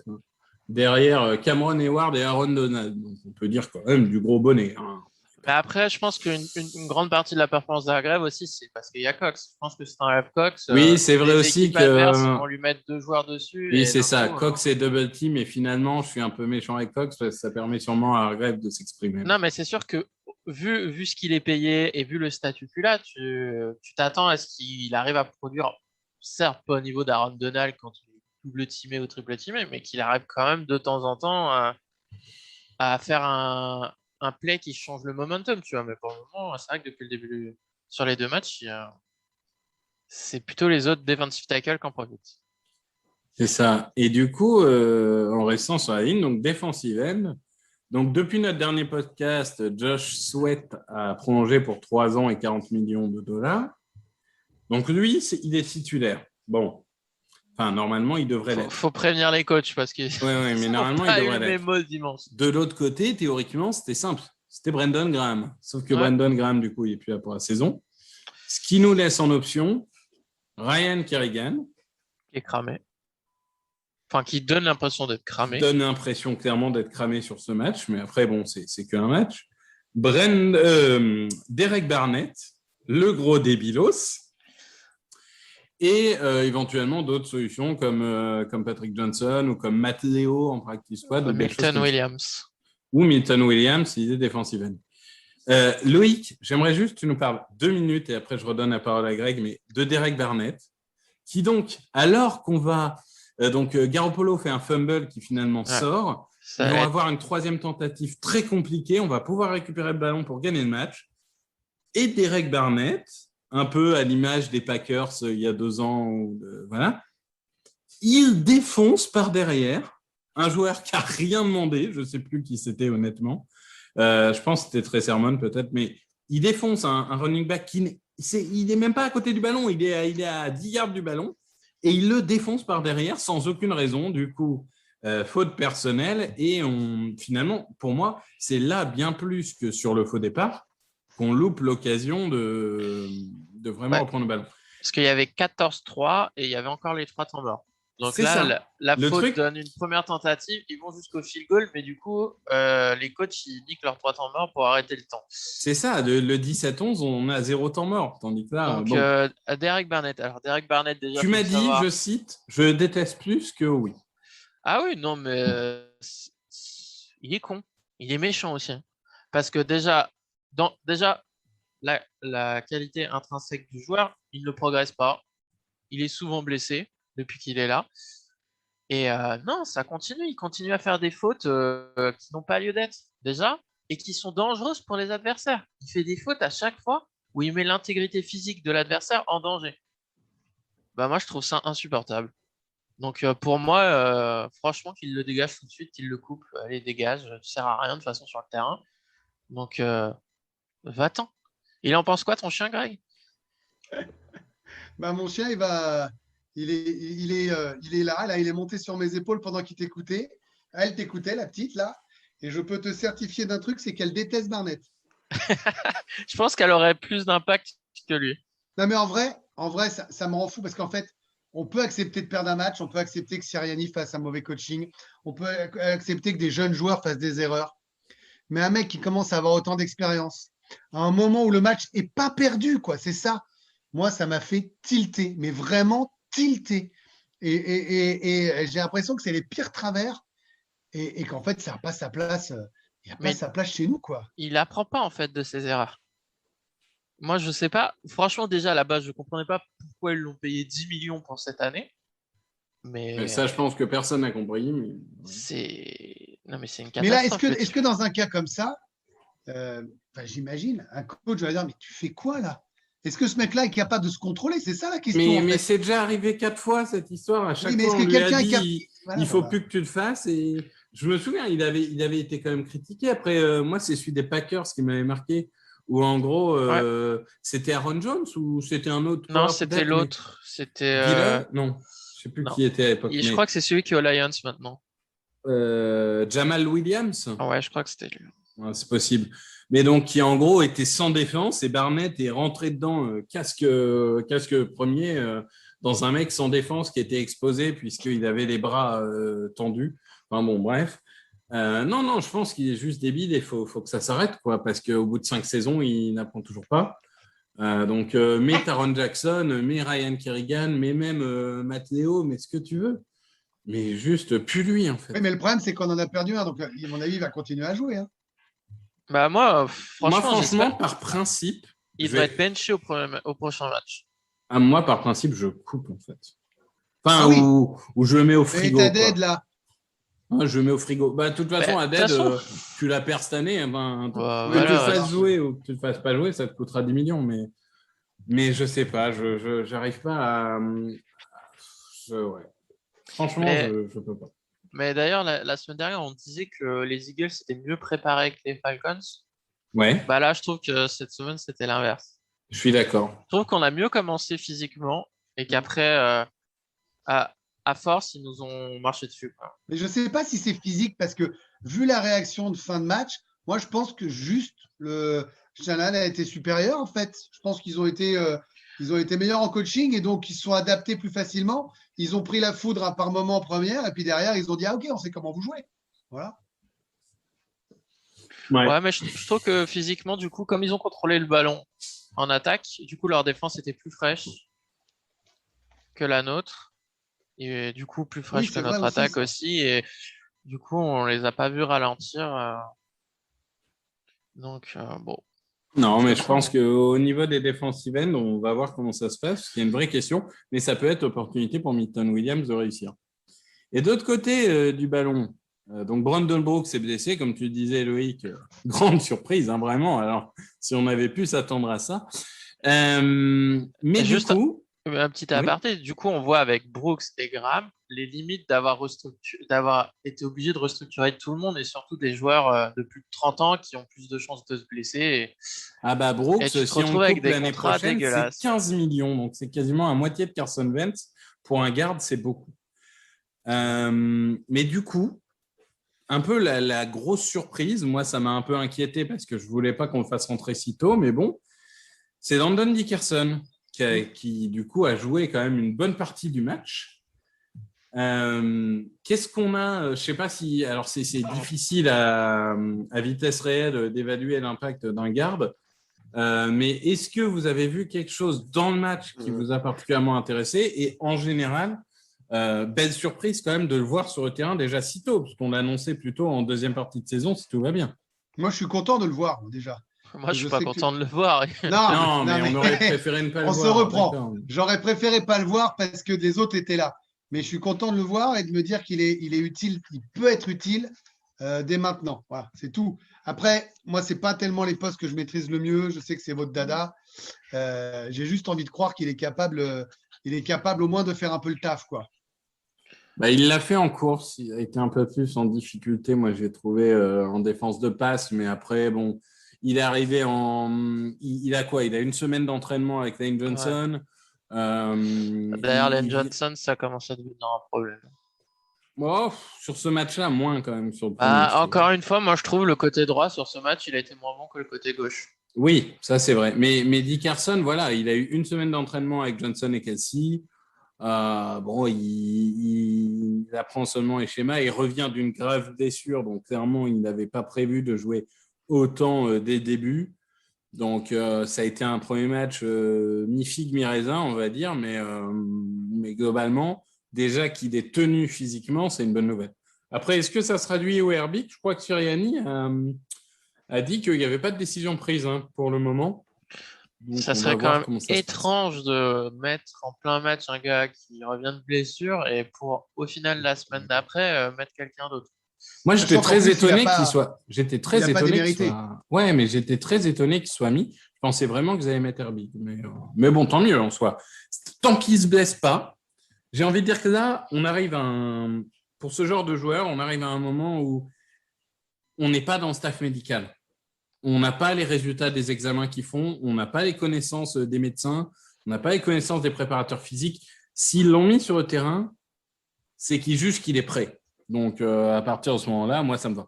[SPEAKER 5] derrière Cameron Hayward et Aaron Donald. Donc, on peut dire quand même du gros bonnet. Hein.
[SPEAKER 6] Mais après, je pense qu'une grande partie de la performance d'Hargrave aussi, c'est parce qu'il y a Cox. Je pense que c'est un rêve Cox.
[SPEAKER 5] Oui, c'est vrai aussi
[SPEAKER 6] équipes adverses, ils vont lui mettre 2 joueurs dessus.
[SPEAKER 5] Oui,
[SPEAKER 6] et
[SPEAKER 5] c'est ça.
[SPEAKER 6] coup,
[SPEAKER 5] Cox est double team et finalement, je suis un peu méchant avec Cox parce que ça permet sûrement à Hargrave de s'exprimer.
[SPEAKER 6] Non, mais c'est sûr que vu ce qu'il est payé et vu le statut qu'il a, tu t'attends à ce qu'il arrive à produire, certes pas au niveau d'Aaron Donald quand il est double teamé ou triple teamé, mais qu'il arrive quand même de temps en temps à faire un play qui change le momentum, tu vois. Mais pour le moment, c'est vrai que depuis le début, sur les 2 matchs, c'est plutôt les autres defensive tackles qui en profitent.
[SPEAKER 5] C'est ça. Et du coup, en restant sur la ligne, donc defensive end. Donc, depuis notre dernier podcast, Josh Sweat a prolongé pour 3 ans et 40 millions de dollars. Donc, lui, il est titulaire. Bon. Enfin, normalement, il devrait l'être.
[SPEAKER 6] Faut prévenir les coachs parce que
[SPEAKER 5] Oui, mais normalement, il devrait l'être.
[SPEAKER 6] dimanche.
[SPEAKER 5] De l'autre côté, théoriquement, c'était simple. C'était Brandon Graham. Sauf que Brandon Graham, du coup, il n'est plus là pour la saison. Ce qui nous laisse en option Ryan Kerrigan.
[SPEAKER 6] Qui est cramé. Enfin, qui donne l'impression d'être cramé.
[SPEAKER 5] Donne l'impression clairement d'être cramé sur ce match. Mais après, bon, c'est qu'un match. Derek Barnett, le gros débilos. Et éventuellement d'autres solutions comme Patrick Johnson ou comme Matt Leo en practice squad.
[SPEAKER 6] Milton Williams.
[SPEAKER 5] Ou Milton Williams, il est defensive end. Loïc, j'aimerais juste que tu nous parles 2 minutes et après je redonne la parole à Greg, mais de Derek Barnett, qui donc, alors qu'on va... Garoppolo fait un fumble qui finalement sort. Ils vont avoir une 3e tentative très compliquée. On va pouvoir récupérer le ballon pour gagner le match. Et Derek Barnett, un peu à l'image des Packers il y a 2 ans, voilà, il défonce par derrière un joueur qui n'a rien demandé. Je ne sais plus qui c'était honnêtement. Je pense que c'était Trey Sermon peut-être, mais il défonce un running back qui il n'est même pas à côté du ballon. Il est à 10 yards du ballon. Et il le défonce par derrière sans aucune raison. Du coup, faute personnelle. Et finalement, pour moi, c'est là bien plus que sur le faux départ qu'on loupe l'occasion de vraiment reprendre le ballon.
[SPEAKER 6] Parce qu'il y avait 14-3 et il y avait encore les 3 temps morts. Donc c'est là, la faute donne une première tentative. Ils vont jusqu'au field goal, mais du coup, les coachs, ils niquent leurs 3 temps morts pour arrêter le temps.
[SPEAKER 5] C'est ça. Le 17-11, on a 0 temps mort. Tandis que là,
[SPEAKER 6] donc, Derek Barnett. Alors, Derek Barnett, déjà.
[SPEAKER 5] Tu m'as dit, je cite, je déteste plus que oui.
[SPEAKER 6] Ah oui, non, mais il est con. Il est méchant aussi. Parce que déjà, la qualité intrinsèque du joueur, il ne progresse pas. Il est souvent blessé depuis qu'il est là. Et non, ça continue. Il continue à faire des fautes qui n'ont pas lieu d'être, déjà, et qui sont dangereuses pour les adversaires. Il fait des fautes à chaque fois où il met l'intégrité physique de l'adversaire en danger. Bah, moi, je trouve ça insupportable. Donc, pour moi, franchement, qu'il le dégage tout de suite, qu'il le coupe. Allez, dégage. Tu sers à rien de toute façon sur le terrain. Donc, va-t'en. Il en pense quoi, ton chien, Greg?
[SPEAKER 2] Mon chien, il est là, il est monté sur mes épaules pendant qu'il t'écoutait. Elle t'écoutait, la petite, là. Et je peux te certifier d'un truc, c'est qu'elle déteste Barnett.
[SPEAKER 6] Je pense qu'elle aurait plus d'impact que lui.
[SPEAKER 2] Non, mais en vrai, ça me rend fou parce qu'en fait, on peut accepter de perdre un match, on peut accepter que Sirianni fasse un mauvais coaching, on peut accepter que des jeunes joueurs fassent des erreurs. Mais un mec qui commence à avoir autant d'expérience, à un moment où le match n'est pas perdu, quoi, c'est ça. Moi, ça m'a fait tilter, mais vraiment tilter. Et j'ai l'impression que c'est les pires travers et qu'en fait, ça n'a pas sa place. Il n'y a pas sa place chez nous, quoi.
[SPEAKER 6] Il n'apprend pas, en fait, de ses erreurs. Moi, je ne sais pas. Franchement, déjà, à la base, je ne comprenais pas pourquoi ils l'ont payé 10 millions pour cette année. Mais
[SPEAKER 5] ça, je pense que personne n'a compris. Mais...
[SPEAKER 6] Non, mais c'est une catastrophe.
[SPEAKER 2] Mais là, est-ce que dans un cas comme ça, j'imagine, un coach va dire, mais tu fais quoi, là? Est-ce que ce mec-là est capable de se contrôler? C'est ça la question.
[SPEAKER 5] Mais c'est déjà arrivé 4 fois, cette histoire. À chaque fois, on lui a dit, il ne faut plus que tu le fasses. Et je me souviens, il avait été quand même critiqué. Après, moi, c'est celui des Packers qui m'avait marqué. Où en gros, c'était Aaron Jones ou c'était un autre?
[SPEAKER 6] Non, c'était l'autre. C'était.
[SPEAKER 5] Non, je ne sais plus qui était à l'époque.
[SPEAKER 6] Je crois que c'est celui qui est aux Lions maintenant.
[SPEAKER 5] Jamal Williams.
[SPEAKER 6] Ouais, je crois que c'était lui.
[SPEAKER 5] Ouais, c'est possible. Mais donc, qui en gros était sans défense et Barnett est rentré dedans casque premier dans un mec sans défense qui était exposé puisqu'il avait les bras tendus. Enfin bon, bref. Non, je pense qu'il est juste débile et il faut que ça s'arrête, quoi, parce qu'au bout de 5 saisons, il n'apprend toujours pas. Donc, mets Taron Jackson, mets Ryan Kerrigan, mets même Matt Leo, mets ce que tu veux. Mais juste, plus lui, en fait.
[SPEAKER 2] Oui, mais le problème, c'est qu'on en a perdu un. Donc, à mon avis, il va continuer à jouer. Hein.
[SPEAKER 6] Bah moi, franchement,
[SPEAKER 5] Franchement, par principe,
[SPEAKER 6] il devrait être benché au prochain match.
[SPEAKER 5] Moi, par principe, je coupe, en fait. Enfin,
[SPEAKER 2] oui.
[SPEAKER 5] ou je le mets au
[SPEAKER 2] Et
[SPEAKER 5] frigo.
[SPEAKER 2] ta dead, là.
[SPEAKER 5] Je le mets au frigo. Bah, de toute façon, à dead, tu la perds cette année. Que tu le fasses jouer ou que tu ne le fasses pas jouer, ça te coûtera 10 millions. Mais je ne sais pas. Je n'arrive pas à. Ouais. Franchement, je ne peux pas.
[SPEAKER 6] Mais d'ailleurs, la semaine dernière, on disait que les Eagles étaient mieux préparés que les Falcons.
[SPEAKER 5] Ouais.
[SPEAKER 6] Bah là, je trouve que cette semaine, c'était l'inverse.
[SPEAKER 5] Je suis d'accord.
[SPEAKER 6] Je trouve qu'on a mieux commencé physiquement et qu'après, à force, ils nous ont marché dessus. Quoi.
[SPEAKER 2] Mais je ne sais pas si c'est physique parce que vu la réaction de fin de match, moi, je pense que juste le Shanahan a été supérieur, en fait. Je pense qu'ils ont été meilleurs en coaching et donc ils se sont adaptés plus facilement. Ils ont pris la foudre par moment en première et puis derrière, ils ont dit « Ah, ok, on sait comment vous jouez. » Voilà.
[SPEAKER 6] Ouais, mais je trouve que physiquement, du coup, comme ils ont contrôlé le ballon en attaque, du coup, leur défense était plus fraîche que la nôtre. Et du coup, plus fraîche que notre attaque aussi. Et du coup, on les a pas vus ralentir. Donc, bon.
[SPEAKER 5] Non, mais je pense qu'au niveau des defensive ends, on va voir comment ça se passe. Il y a une vraie question, mais ça peut être opportunité pour Milton Williams de réussir. Et d'autre côté du ballon, donc Brandon Brooks s'est blessé, comme tu disais, Loïc, grande surprise, hein, vraiment. Alors, si on avait pu s'attendre à ça. Mais
[SPEAKER 6] juste
[SPEAKER 5] du coup...
[SPEAKER 6] Un petit aparté, du coup, on voit avec Brooks et Graham les limites d'avoir été obligé de restructurer tout le monde et surtout des joueurs de plus de 30 ans qui ont plus de chances de se blesser.
[SPEAKER 5] Ah bah Brooks, si on coupe l'année prochaine, c'est 15 millions, donc c'est quasiment à moitié de Carson Wentz. Pour un garde, c'est beaucoup. Mais du coup, un peu la grosse surprise, moi ça m'a un peu inquiété parce que je ne voulais pas qu'on le fasse rentrer si tôt, mais bon, c'est Landon Dickerson qui du coup a joué quand même une bonne partie du match. Qu'est-ce qu'on a? Je ne sais pas si... Alors, c'est difficile à vitesse réelle d'évaluer l'impact d'un garde, mais est-ce que vous avez vu quelque chose dans le match qui vous a particulièrement intéressé? Et en général, belle surprise quand même de le voir sur le terrain déjà si tôt, parce qu'on l'a annoncé plutôt en deuxième partie de saison, si tout va bien.
[SPEAKER 2] Moi, je suis content de le voir déjà.
[SPEAKER 6] Moi, je suis pas content de le voir.
[SPEAKER 5] Non, mais on aurait préféré ne pas le voir.
[SPEAKER 2] On se reprend. J'aurais préféré pas le voir parce que les autres étaient là. Mais je suis content de le voir et de me dire qu'il est utile, il peut être utile dès maintenant. Voilà, c'est tout. Après, moi, c'est pas tellement les postes que je maîtrise le mieux. Je sais que c'est votre dada. J'ai juste envie de croire qu'il est capable au moins de faire un peu le taf, quoi.
[SPEAKER 5] Bah, il l'a fait en course. Il a été un peu plus en difficulté. Moi, j'ai trouvé en défense de passe, mais après, bon. Il est arrivé il a quoi? Il a une semaine d'entraînement avec Lane Johnson.
[SPEAKER 6] Ouais. D'ailleurs, Lane Johnson, ça commence à devenir un problème.
[SPEAKER 5] Oh, sur ce match-là, moins quand même. Sur le
[SPEAKER 6] encore une fois, moi, je trouve le côté droit sur ce match, il a été moins bon que le côté gauche.
[SPEAKER 5] Oui, ça c'est vrai. Mais Dickerson, voilà, il a eu une semaine d'entraînement avec Johnson et Kelsey. Bon, il apprend seulement les schémas. Il revient d'une grave blessure, donc clairement, il n'avait pas prévu de jouer autant dès le début. Donc, ça a été un premier match mi-figue, mi-raisin, on va dire, mais globalement, déjà qu'il est tenu physiquement, c'est une bonne nouvelle. Après, est-ce que ça se traduit au Herbig? Je crois que Sirianni a dit qu'il n'y avait pas de décision prise pour le moment. Donc,
[SPEAKER 6] ça serait quand même étrange de mettre en plein match un gars qui revient de blessure et pour, au final, la semaine d'après, mettre quelqu'un d'autre.
[SPEAKER 5] Moi, j'étais très étonné qu'il soit. J'étais très étonné qu'il soit. Ouais, mais j'étais très étonné qu'il soit mis. Je pensais vraiment que vous allez mettre Herbig. Mais bon, tant mieux en soi. Tant qu'il ne se blesse pas, j'ai envie de dire que là, on arrive pour ce genre de joueur, on arrive à un moment où on n'est pas dans le staff médical. On n'a pas les résultats des examens qu'ils font, on n'a pas les connaissances des médecins, on n'a pas les connaissances des préparateurs physiques. S'ils l'ont mis sur le terrain, c'est qu'ils jugent qu'il est prêt. Donc, à partir de ce moment-là, moi, ça me va.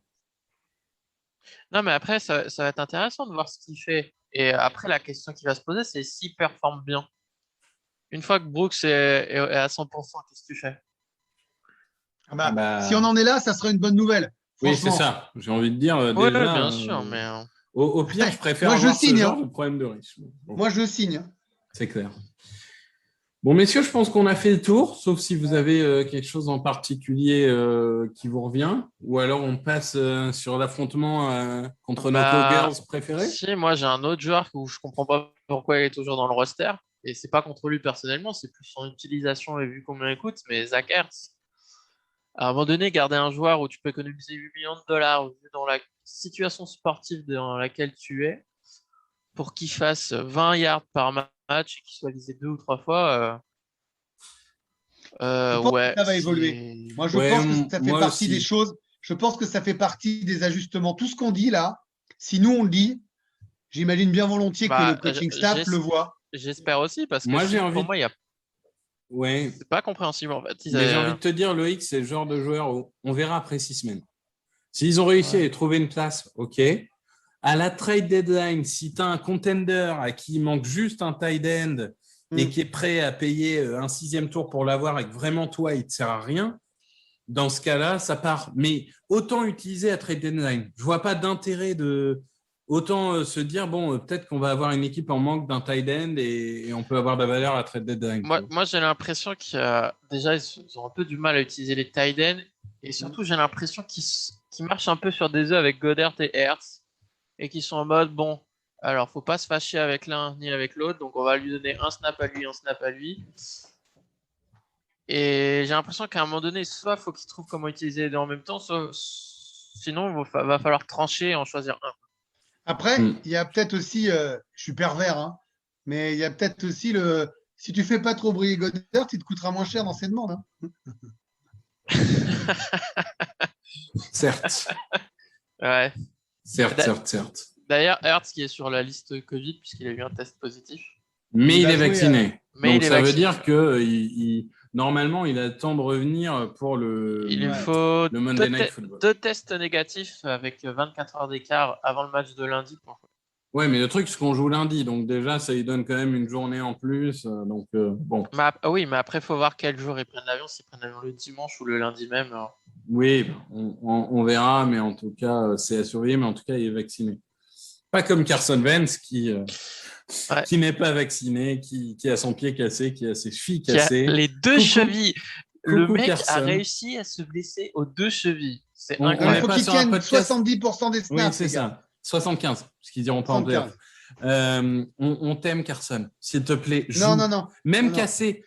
[SPEAKER 6] Non, mais après, ça va être intéressant de voir ce qu'il fait. Et après, la question qui va se poser, c'est s'il performe bien. Une fois que Brooks est à 100%, qu'est-ce que tu fais?
[SPEAKER 2] Ah bah,
[SPEAKER 5] Bah,
[SPEAKER 2] si on en est là, ça serait une bonne nouvelle.
[SPEAKER 5] oui, c'est
[SPEAKER 2] Franchement.
[SPEAKER 5] ça. J'ai envie de dire,
[SPEAKER 6] Oui,
[SPEAKER 5] déjà,
[SPEAKER 6] bien sûr, mais
[SPEAKER 5] au pire, je préfère
[SPEAKER 2] Moi, je
[SPEAKER 5] avoir ce
[SPEAKER 2] signe,
[SPEAKER 5] genre
[SPEAKER 2] hein.
[SPEAKER 5] de problème de riche. Bon,
[SPEAKER 2] Moi, je signe.
[SPEAKER 5] c'est clair. Bon, messieurs, je pense qu'on a fait le tour, sauf si vous avez quelque chose en particulier qui vous revient, ou alors on passe sur l'affrontement contre nos
[SPEAKER 6] bah,
[SPEAKER 5] Cowgirls préférés.
[SPEAKER 6] si, moi j'ai un autre joueur où je comprends pas pourquoi il est toujours dans le roster. Et c'est pas contre lui personnellement, c'est plus son utilisation et vu combien il coûte, mais Zach Ertz. À un moment donné, garder un joueur où tu peux économiser 8 millions de dollars vu dans la situation sportive dans laquelle tu es, pour qu'il fasse 20 yards par match et qu'il soit visé 2 ou 3 fois,
[SPEAKER 2] Je pense que
[SPEAKER 6] ouais,
[SPEAKER 2] ça va évoluer.
[SPEAKER 6] c'est.
[SPEAKER 2] Moi, je
[SPEAKER 5] Ouais,
[SPEAKER 2] pense que ça fait
[SPEAKER 5] moi
[SPEAKER 2] partie des
[SPEAKER 5] aussi.
[SPEAKER 2] choses. Je pense que ça fait partie des ajustements. Tout ce qu'on dit là, si nous on le dit, j'imagine bien volontiers que le
[SPEAKER 6] Bah,
[SPEAKER 2] coaching staff le voit.
[SPEAKER 6] j'espère aussi, parce que
[SPEAKER 5] Moi, j'ai
[SPEAKER 6] sinon, pour
[SPEAKER 5] envie.
[SPEAKER 6] moi,
[SPEAKER 5] Ouais,
[SPEAKER 6] c'est pas compréhensible en fait.
[SPEAKER 5] mais j'ai envie de te dire, Loïc, c'est le genre de joueur où on verra après 6 semaines. S'ils ont réussi à y trouver une place, ok. À la trade deadline, si tu as un contender à qui il manque juste un tight end et qui est prêt à payer un 6e tour pour l'avoir et que vraiment toi, il ne te sert à rien, dans ce cas-là, ça part. Mais autant utiliser à trade deadline. Je ne vois pas d'intérêt de. Autant se dire, bon, peut-être qu'on va avoir une équipe en manque d'un tight end et on peut avoir de la valeur à trade deadline.
[SPEAKER 6] Moi j'ai l'impression qu'il y a... déjà, ils ont un peu du mal à utiliser les tight ends. Et surtout, j'ai l'impression qu'ils marchent un peu sur des œufs avec Goddard et Hertz. Et qu'ils sont en mode, bon, alors faut pas se fâcher avec l'un ni avec l'autre. Donc on va lui donner un snap à lui, un snap à lui. Et j'ai l'impression qu'à un moment donné, soit faut qu'ils trouvent comment utiliser les deux en même temps, soit sinon va falloir trancher et en choisir un.
[SPEAKER 2] Après, il y a peut-être aussi, je suis pervers, hein, mais il y a peut-être aussi le. Si tu fais pas trop briller Goddard, il te coûtera moins cher dans ses demandes. Hein.
[SPEAKER 5] Certes,
[SPEAKER 6] Ouais.
[SPEAKER 5] certes.
[SPEAKER 6] D'ailleurs, Hertz qui est sur la liste Covid puisqu'il a eu un test positif.
[SPEAKER 5] Mais il
[SPEAKER 2] va
[SPEAKER 5] est
[SPEAKER 2] jouer,
[SPEAKER 5] vacciné.
[SPEAKER 6] Mais
[SPEAKER 5] Donc
[SPEAKER 6] il est
[SPEAKER 5] ça veut
[SPEAKER 6] vacciné.
[SPEAKER 5] dire que normalement, il a le temps de revenir pour
[SPEAKER 6] Il lui faut
[SPEAKER 5] le Monday Night Football.
[SPEAKER 6] 2 tests négatifs avec 24 heures d'écart avant le match de lundi pour jouer.
[SPEAKER 5] Ouais, mais le truc, c'est qu'on joue lundi. Donc déjà, ça lui donne quand même une journée en plus. Donc bon.
[SPEAKER 6] Oui, mais après, il faut voir quel jour ils prennent l'avion, s'ils prennent l'avion le dimanche ou le lundi même.
[SPEAKER 5] Oui, on verra. Mais en tout cas, c'est à surveiller. Mais en tout cas, il est vacciné. Pas comme Carson Wentz qui n'est pas vacciné, qui a son pied cassé, qui a ses chevilles cassées.
[SPEAKER 6] Les 2 chevilles. Le mec
[SPEAKER 5] Carson.
[SPEAKER 6] a réussi à se blesser aux 2 chevilles. C'est
[SPEAKER 2] Il
[SPEAKER 6] incroyable.
[SPEAKER 2] faut qu'il tienne 70% des snaps.
[SPEAKER 5] Oui, c'est ça. 75, parce qu'ils diront pas en playoff. On t'aime, Carson. S'il te plaît, joue.
[SPEAKER 2] Non.
[SPEAKER 5] Même cassé,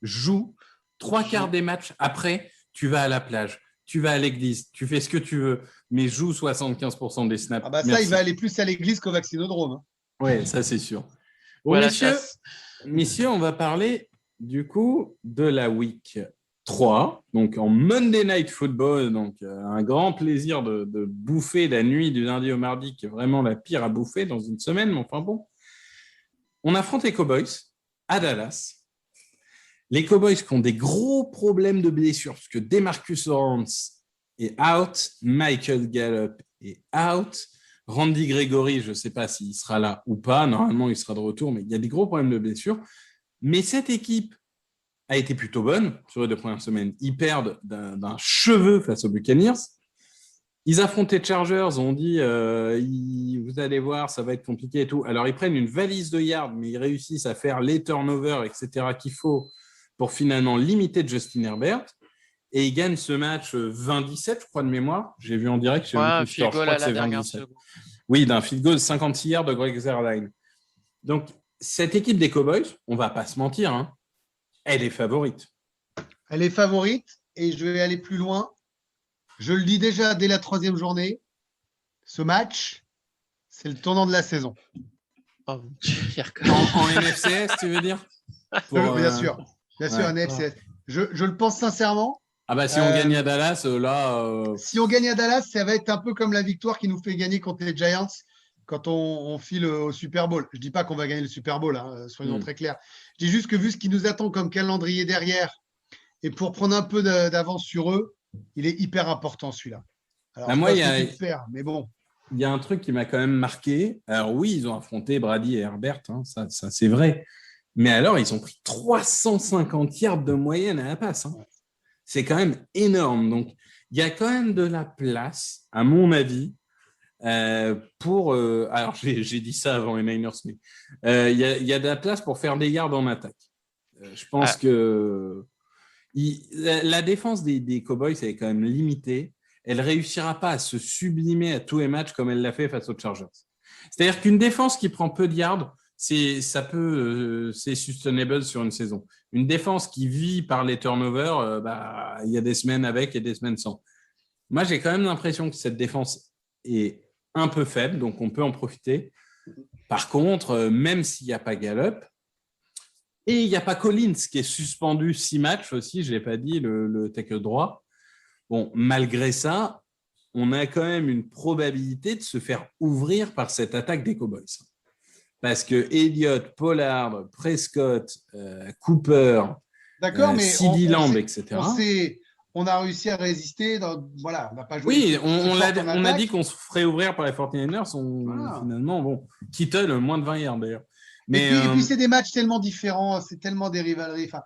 [SPEAKER 5] joue. 3/4 des matchs. Après, tu vas à la plage, tu vas à l'église, tu fais ce que tu veux, mais joue 75% des snaps.
[SPEAKER 2] Ah bah ça, il va aller plus à l'église qu'au vaccinodrome. Hein.
[SPEAKER 5] Oui, ça, c'est sûr. Bon,
[SPEAKER 6] Voilà,
[SPEAKER 5] messieurs, on va parler du coup de la week 3, donc en Monday Night Football, donc un grand plaisir de bouffer la nuit du lundi au mardi, qui est vraiment la pire à bouffer dans une semaine, mais enfin bon. On affronte les Cowboys à Dallas. Les Cowboys qui ont des gros problèmes de blessures, parce que DeMarcus Lawrence est out, Michael Gallup est out, Randy Gregory, je ne sais pas s'il sera là ou pas, normalement il sera de retour, mais il y a des gros problèmes de blessures. Mais cette équipe a été plutôt bonne sur les 2 premières semaines. Ils perdent d'un cheveu face aux Buccaneers. Ils affrontent les Chargers, on dit vous allez voir, ça va être compliqué et tout. Alors ils prennent une valise de yards, mais ils réussissent à faire les turnovers, etc. qu'il faut pour finalement limiter Justin Herbert. Et ils gagnent ce match 20-17, je crois, de mémoire. J'ai vu en direct.
[SPEAKER 6] Un field goal à la dernière seconde.
[SPEAKER 5] Oui, d'un field goal 56 yards de Greg Zuerlein. Donc, cette équipe des Cowboys, on ne va pas se mentir, hein, elle est favorite.
[SPEAKER 2] Elle est favorite et je vais aller plus loin. Je le dis déjà dès la 3e journée. Ce match, c'est le tournant de la saison.
[SPEAKER 6] Oh,
[SPEAKER 5] en NFCS, tu veux dire
[SPEAKER 2] Bien sûr,
[SPEAKER 5] ouais.
[SPEAKER 2] en NFCS. Je le pense sincèrement.
[SPEAKER 5] Ah bah si on gagne à Dallas, là…
[SPEAKER 2] Si on gagne à Dallas, ça va être un peu comme la victoire qui nous fait gagner contre les Giants quand on file au Super Bowl. Je ne dis pas qu'on va gagner le Super Bowl, hein, soyons très clairs. Je dis juste que vu ce qui nous attend comme calendrier derrière, et pour prendre un peu d'avance sur eux, Il est hyper important, celui-là. Alors,
[SPEAKER 5] Bah,
[SPEAKER 2] je
[SPEAKER 5] moi,
[SPEAKER 2] pense
[SPEAKER 5] il y a-
[SPEAKER 2] que tu le perds, mais bon.
[SPEAKER 5] Il y a un truc qui m'a quand même marqué. Alors oui, ils ont affronté Brady et Herbert, hein, ça c'est vrai. Mais alors, ils ont pris 350 yards de moyenne à la passe. Hein. C'est quand même énorme. Donc, il y a quand même de la place, à mon avis, pour... alors, j'ai dit ça avant les Niners, mais il y a de la place pour faire des yards en attaque. Je pense que la défense des Cowboys est quand même limitée. Elle ne réussira pas à se sublimer à tous les matchs comme elle l'a fait face aux Chargers. C'est-à-dire qu'une défense qui prend peu de yards, c'est sustainable sur une saison. Une défense qui vit par les turnovers, il y a des semaines avec et des semaines sans. Moi, j'ai quand même l'impression que cette défense est un peu faible, donc on peut en profiter. Par contre, même s'il n'y a pas Gallup, et il n'y a pas Collins qui est suspendu 6 matchs aussi, je ne l'ai pas dit, le tackle droit. Bon, malgré ça, on a quand même une probabilité de se faire ouvrir par cette attaque des Cowboys. Parce que Elliott, Pollard, Prescott, Cooper,
[SPEAKER 2] D'accord, mais
[SPEAKER 5] CeeDee Lamb, etc.
[SPEAKER 2] On a réussi à résister. On n'a pas joué.
[SPEAKER 5] Oui, on a dit qu'on se ferait ouvrir par les 49ers. Finalement, bon, Kittle, moins de 20 yards d'ailleurs.
[SPEAKER 2] Et puis c'est des matchs tellement différents, c'est tellement des rivaleries. Enfin,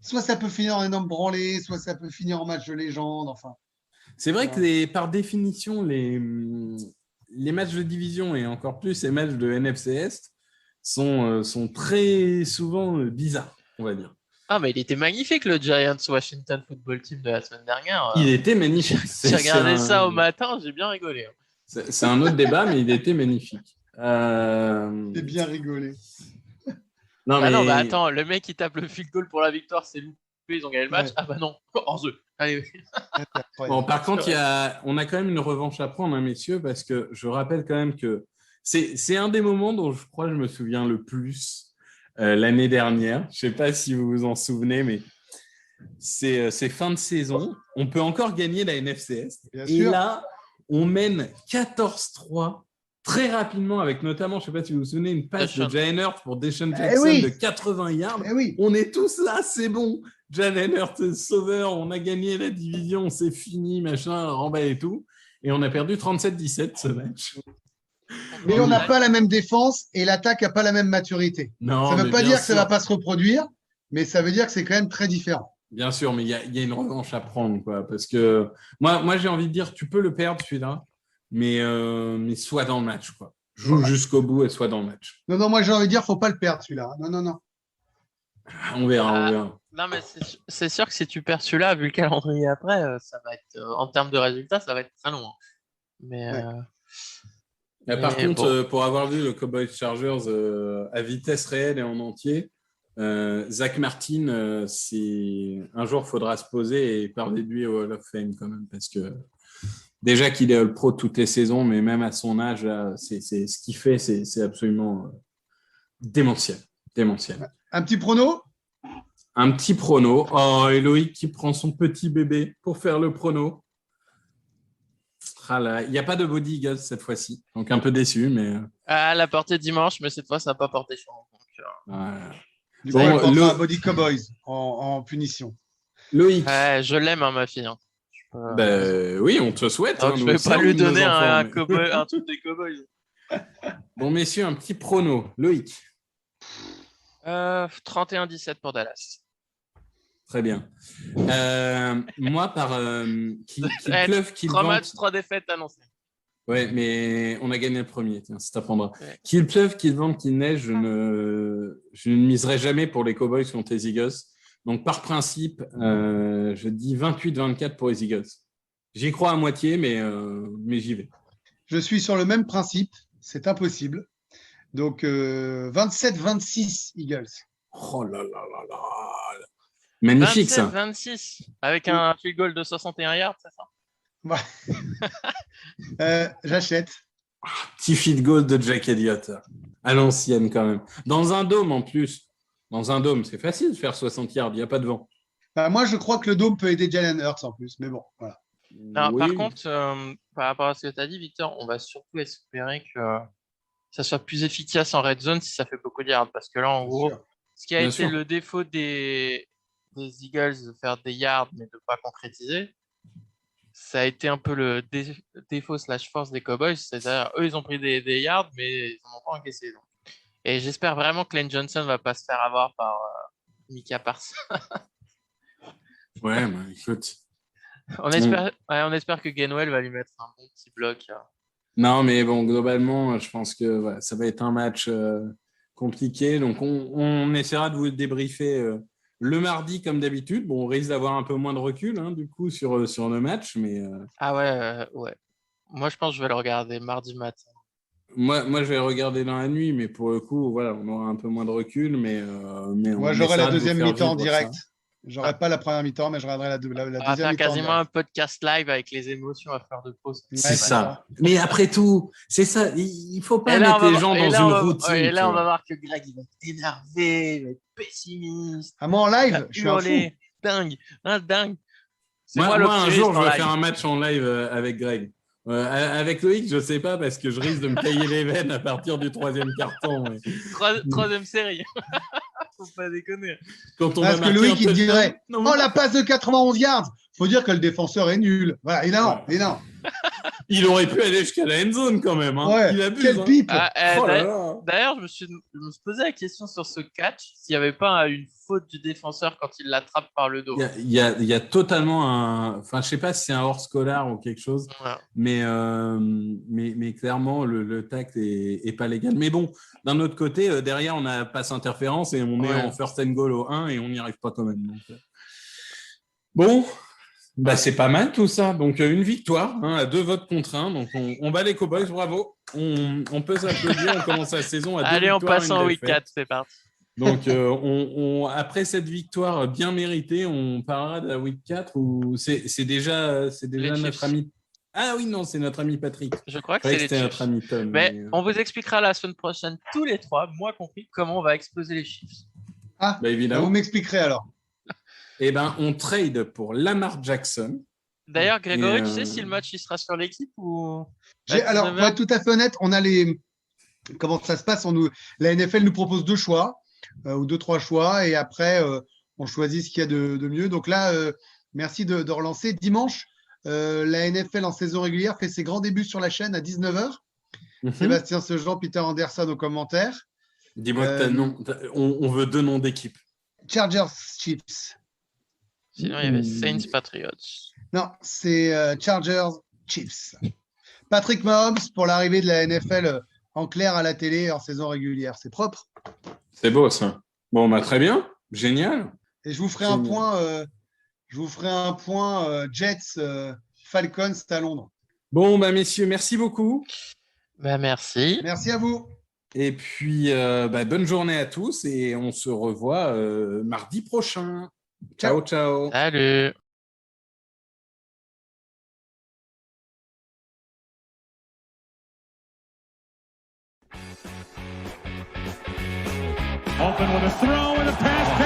[SPEAKER 2] soit ça peut finir en énorme branlée, soit ça peut finir en match de légende. Enfin,
[SPEAKER 5] c'est vrai que par définition, les matchs de division et encore plus les matchs de NFC Est sont très souvent bizarres, on va dire.
[SPEAKER 6] Ah, mais il était magnifique le Giants Washington Football Team de la semaine dernière.
[SPEAKER 5] Il était magnifique.
[SPEAKER 6] J'ai regardé ça au matin, j'ai bien rigolé.
[SPEAKER 5] C'est un autre débat, mais il était magnifique.
[SPEAKER 2] J'ai bien rigolé.
[SPEAKER 5] Non,
[SPEAKER 6] mais attends, le mec qui tape le field goal pour la victoire, c'est loupé, ils ont gagné le match. Ouais. Ah bah non, hors jeu. Allez.
[SPEAKER 5] Bon, par contre, on a quand même une revanche à prendre, hein, messieurs, parce que je rappelle quand même que c'est un des moments dont je crois que je me souviens le plus l'année dernière. Je ne sais pas si vous vous en souvenez, mais c'est fin de saison. On peut encore gagner la NFC Est. Et là, on mène 14-3 très rapidement, avec notamment, je ne sais pas si vous vous souvenez, une passe de Jalen Hurts pour Deshaun Jackson de 80 yards. On est tous là, c'est bon. Jalen Hurts, sauveur, on a gagné la division, c'est fini, machin, remballe et tout. Et on a perdu 37-17 ce match.
[SPEAKER 2] Mais on n'a pas la même défense et l'attaque n'a pas la même maturité.
[SPEAKER 5] Non,
[SPEAKER 2] ça ne veut pas dire que ça ne va pas se reproduire, mais ça veut dire que c'est quand même très différent.
[SPEAKER 5] Bien sûr, mais il y a une revanche à prendre, quoi, parce que moi j'ai envie de dire, tu peux le perdre celui-là, mais sois dans le match, quoi. Joue jusqu'au bout et sois dans le match.
[SPEAKER 2] Non, moi j'ai envie de dire, faut pas le perdre celui-là. Non.
[SPEAKER 5] On verra.
[SPEAKER 6] Non, mais c'est sûr que si tu perds celui-là, vu le calendrier après, ça va être, en termes de résultats, ça va être très long. Mais,
[SPEAKER 5] par contre, pour avoir vu le Cowboys Chargers à vitesse réelle et en entier, Zach Martin, un jour, il faudra se poser et parler de lui au Hall of Fame quand même, parce que déjà qu'il est All-Pro toutes les saisons, mais même à son âge, là, c'est ce qu'il fait, c'est absolument démentiel.
[SPEAKER 2] Un petit prono?
[SPEAKER 5] Un petit prono. Oh, et Loïc qui prend son petit bébé pour faire le prono. Il n'y a pas de Body Eagles cette fois-ci, donc un peu déçu, mais...
[SPEAKER 6] Elle a porté dimanche, mais cette fois, ça n'a pas porté chance.
[SPEAKER 5] Voilà.
[SPEAKER 2] Du coup, elle portera Body Cowboys en punition.
[SPEAKER 5] Loïc.
[SPEAKER 6] Je l'aime, ma fille.
[SPEAKER 5] Oui, on te souhaite.
[SPEAKER 6] Donc, je ne vais pas lui donner un truc des Cowboys.
[SPEAKER 5] Bon, messieurs, un petit prono. Loïc.
[SPEAKER 6] 31-17 pour Dallas.
[SPEAKER 5] Très bien. Moi, par qu'il pleuve, qu'il vente...
[SPEAKER 6] 3 matchs, 3 défaites annoncées.
[SPEAKER 5] Ouais, mais on a gagné le premier. Tiens, ça t'apprendra. Ouais. Qu'il pleuve, qu'il vente, qu'il neige, je ne miserai jamais pour les Cowboys contre les Eagles. Donc, par principe, je dis 28-24 pour les Eagles. J'y crois à moitié, mais j'y vais.
[SPEAKER 2] Je suis sur le même principe. C'est impossible. Donc, 27-26 Eagles.
[SPEAKER 5] Oh là là là là. Magnifique,
[SPEAKER 6] 27-26 avec un field goal de 61 yards, c'est ça?
[SPEAKER 2] Ouais. J'achète.
[SPEAKER 5] Petit field goal de Jack Elliott. À l'ancienne, quand même. Dans un dôme, en plus. Dans un dôme, c'est facile de faire 60 yards. Il n'y a pas de vent.
[SPEAKER 2] Moi, je crois que le dôme peut aider Jalen Hurts en plus. Mais bon, voilà.
[SPEAKER 6] Alors, oui. Par contre, par rapport à ce que tu as dit, Victor, on va surtout espérer que ça soit plus efficace en red zone si ça fait beaucoup de yards. Parce que là, en gros, ce qui a été le défaut des des Eagles de faire des yards mais de pas concrétiser. Ça a été un peu le défaut / force des Cowboys, c'est-à-dire eux ils ont pris des yards mais ils n'en ont pas encaissé. Donc. Et j'espère vraiment que Lane Johnson va pas se faire avoir par Micah Parsons.
[SPEAKER 5] Ouais, bah, écoute.
[SPEAKER 6] On espère que Gainwell va lui mettre un bon petit bloc.
[SPEAKER 5] Non, mais bon, globalement, je pense que voilà, ça va être un match compliqué. Donc, on essaiera de vous débriefer le mardi comme d'habitude. Bon, on risque d'avoir un peu moins de recul, hein, du coup, sur nos matchs. Mais,
[SPEAKER 6] Ah ouais. Moi, je pense que je vais le regarder mardi matin.
[SPEAKER 5] moi, je vais regarder dans la nuit, mais pour le coup, voilà, on aura un peu moins de recul. Mais
[SPEAKER 2] Moi,
[SPEAKER 5] on
[SPEAKER 2] j'aurai la
[SPEAKER 5] essaiera de vous
[SPEAKER 2] deuxième
[SPEAKER 5] faire
[SPEAKER 2] mi-temps en
[SPEAKER 5] vivre
[SPEAKER 2] direct.
[SPEAKER 5] ça.
[SPEAKER 2] J'aurai pas la première mi-temps, mais je regarderai la
[SPEAKER 6] On va
[SPEAKER 2] deuxième
[SPEAKER 6] faire
[SPEAKER 2] mi-temps en
[SPEAKER 6] quasiment
[SPEAKER 2] direct.
[SPEAKER 6] un podcast live avec les émotions à fleur de peau.
[SPEAKER 2] Ouais,
[SPEAKER 5] C'est ça. Mais après tout, c'est ça. Il faut pas
[SPEAKER 6] Et là,
[SPEAKER 5] mettre les gens dans une routine.
[SPEAKER 6] Et là,
[SPEAKER 5] tu
[SPEAKER 6] on va
[SPEAKER 5] vois.
[SPEAKER 6] voir que Greg, il va être énervé, il va être pessimiste.
[SPEAKER 2] Ah, moi, en
[SPEAKER 6] Il va
[SPEAKER 2] live, je suis un fou.
[SPEAKER 6] hurler. Dingue. C'est
[SPEAKER 5] Moi, un
[SPEAKER 6] l'optimiste
[SPEAKER 5] jour, je
[SPEAKER 6] en
[SPEAKER 5] vais
[SPEAKER 6] live.
[SPEAKER 5] faire un match en live avec Greg. Avec Loïc, je sais pas parce que je risque de me tailler les veines à partir du 3e quart-temps. Mais...
[SPEAKER 6] Troisième série. Faut pas déconner.
[SPEAKER 5] Quand on
[SPEAKER 2] Parce
[SPEAKER 5] va
[SPEAKER 2] que
[SPEAKER 5] marquer
[SPEAKER 2] Loïc,
[SPEAKER 5] un
[SPEAKER 2] il
[SPEAKER 5] touchdown-
[SPEAKER 2] dirait
[SPEAKER 5] Non,
[SPEAKER 2] Oh, la passe de 91 yards. Faut dire que le défenseur est nul. Voilà, énorme,
[SPEAKER 5] Ouais.
[SPEAKER 2] énorme.
[SPEAKER 5] il aurait pu aller jusqu'à la end zone quand même. Hein.
[SPEAKER 2] Ouais,
[SPEAKER 5] Il abuse.
[SPEAKER 2] quelle
[SPEAKER 5] hein.
[SPEAKER 2] pipe.
[SPEAKER 5] Oh là là.
[SPEAKER 6] D'ailleurs, je me suis posé la question sur ce catch, s'il n'y avait pas une faute du défenseur quand il l'attrape par le dos.
[SPEAKER 5] Il y a totalement un. Enfin, je sais pas si c'est un hors scolaire ou quelque chose,
[SPEAKER 6] Voilà.
[SPEAKER 5] mais clairement, le tact est pas légal. Mais bon, d'un autre côté, derrière, on a passe interférence et on est en first and goal au 1 et on n'y arrive pas quand même. Donc, bon, bah, c'est pas mal tout ça. Donc, une victoire hein, à 2 votes contre 1. Donc, on bat les Cowboys, bravo. On peut s'applaudir, on commence la saison à 2
[SPEAKER 6] Allez, on
[SPEAKER 5] victoires,
[SPEAKER 6] passe
[SPEAKER 5] une
[SPEAKER 6] en week
[SPEAKER 5] défaite.
[SPEAKER 6] 4, c'est parti.
[SPEAKER 5] Donc, après cette victoire bien méritée, on parlera de la week 4 ou c'est déjà notre
[SPEAKER 6] Chiefs.
[SPEAKER 5] ami. Ah oui, non, c'est notre ami Patrick.
[SPEAKER 6] Je crois que
[SPEAKER 5] Ouais,
[SPEAKER 6] c'est les
[SPEAKER 5] c'était
[SPEAKER 6] Chiefs.
[SPEAKER 5] notre ami Tom.
[SPEAKER 6] Mais on vous expliquera la semaine prochaine, tous les 3, moi compris, comment on va exploser les Chiefs.
[SPEAKER 2] Ah,
[SPEAKER 5] Bah, évidemment.
[SPEAKER 2] vous m'expliquerez alors.
[SPEAKER 5] Eh ben, on trade pour Lamar Jackson.
[SPEAKER 6] D'ailleurs, Grégory,
[SPEAKER 5] Et,
[SPEAKER 6] tu sais si le match il sera sur l'équipe ou
[SPEAKER 2] Alors, pour être tout à fait honnête, on a les. Comment ça se passe La NFL nous propose 2 choix, ou 2-3 choix, et après, on choisit ce qu'il y a de mieux. Donc là, merci de relancer. Dimanche, la NFL en saison régulière fait ses grands débuts sur la chaîne à 19h. Sébastien Sejean, Peter Anderson aux commentaires.
[SPEAKER 5] Dis-moi que t'as nom. On veut 2 noms d'équipe.
[SPEAKER 2] Chargers Chiefs.
[SPEAKER 6] Sinon, il y avait Saints Patriots.
[SPEAKER 2] Non, c'est Chargers Chiefs. Patrick Mahomes pour l'arrivée de la NFL en clair à la télé en saison régulière. C'est propre.
[SPEAKER 5] C'est beau ça. Bon, bah, très bien. Génial.
[SPEAKER 2] Et je vous ferai un point Jets Falcons à Londres.
[SPEAKER 5] Bon, bah, messieurs, merci beaucoup.
[SPEAKER 6] Bah, merci.
[SPEAKER 2] Merci à vous.
[SPEAKER 5] Et puis, bonne journée à tous et on se revoit mardi prochain. Ciao, ciao.
[SPEAKER 6] Salut.
[SPEAKER 4] Open with a throw and a pass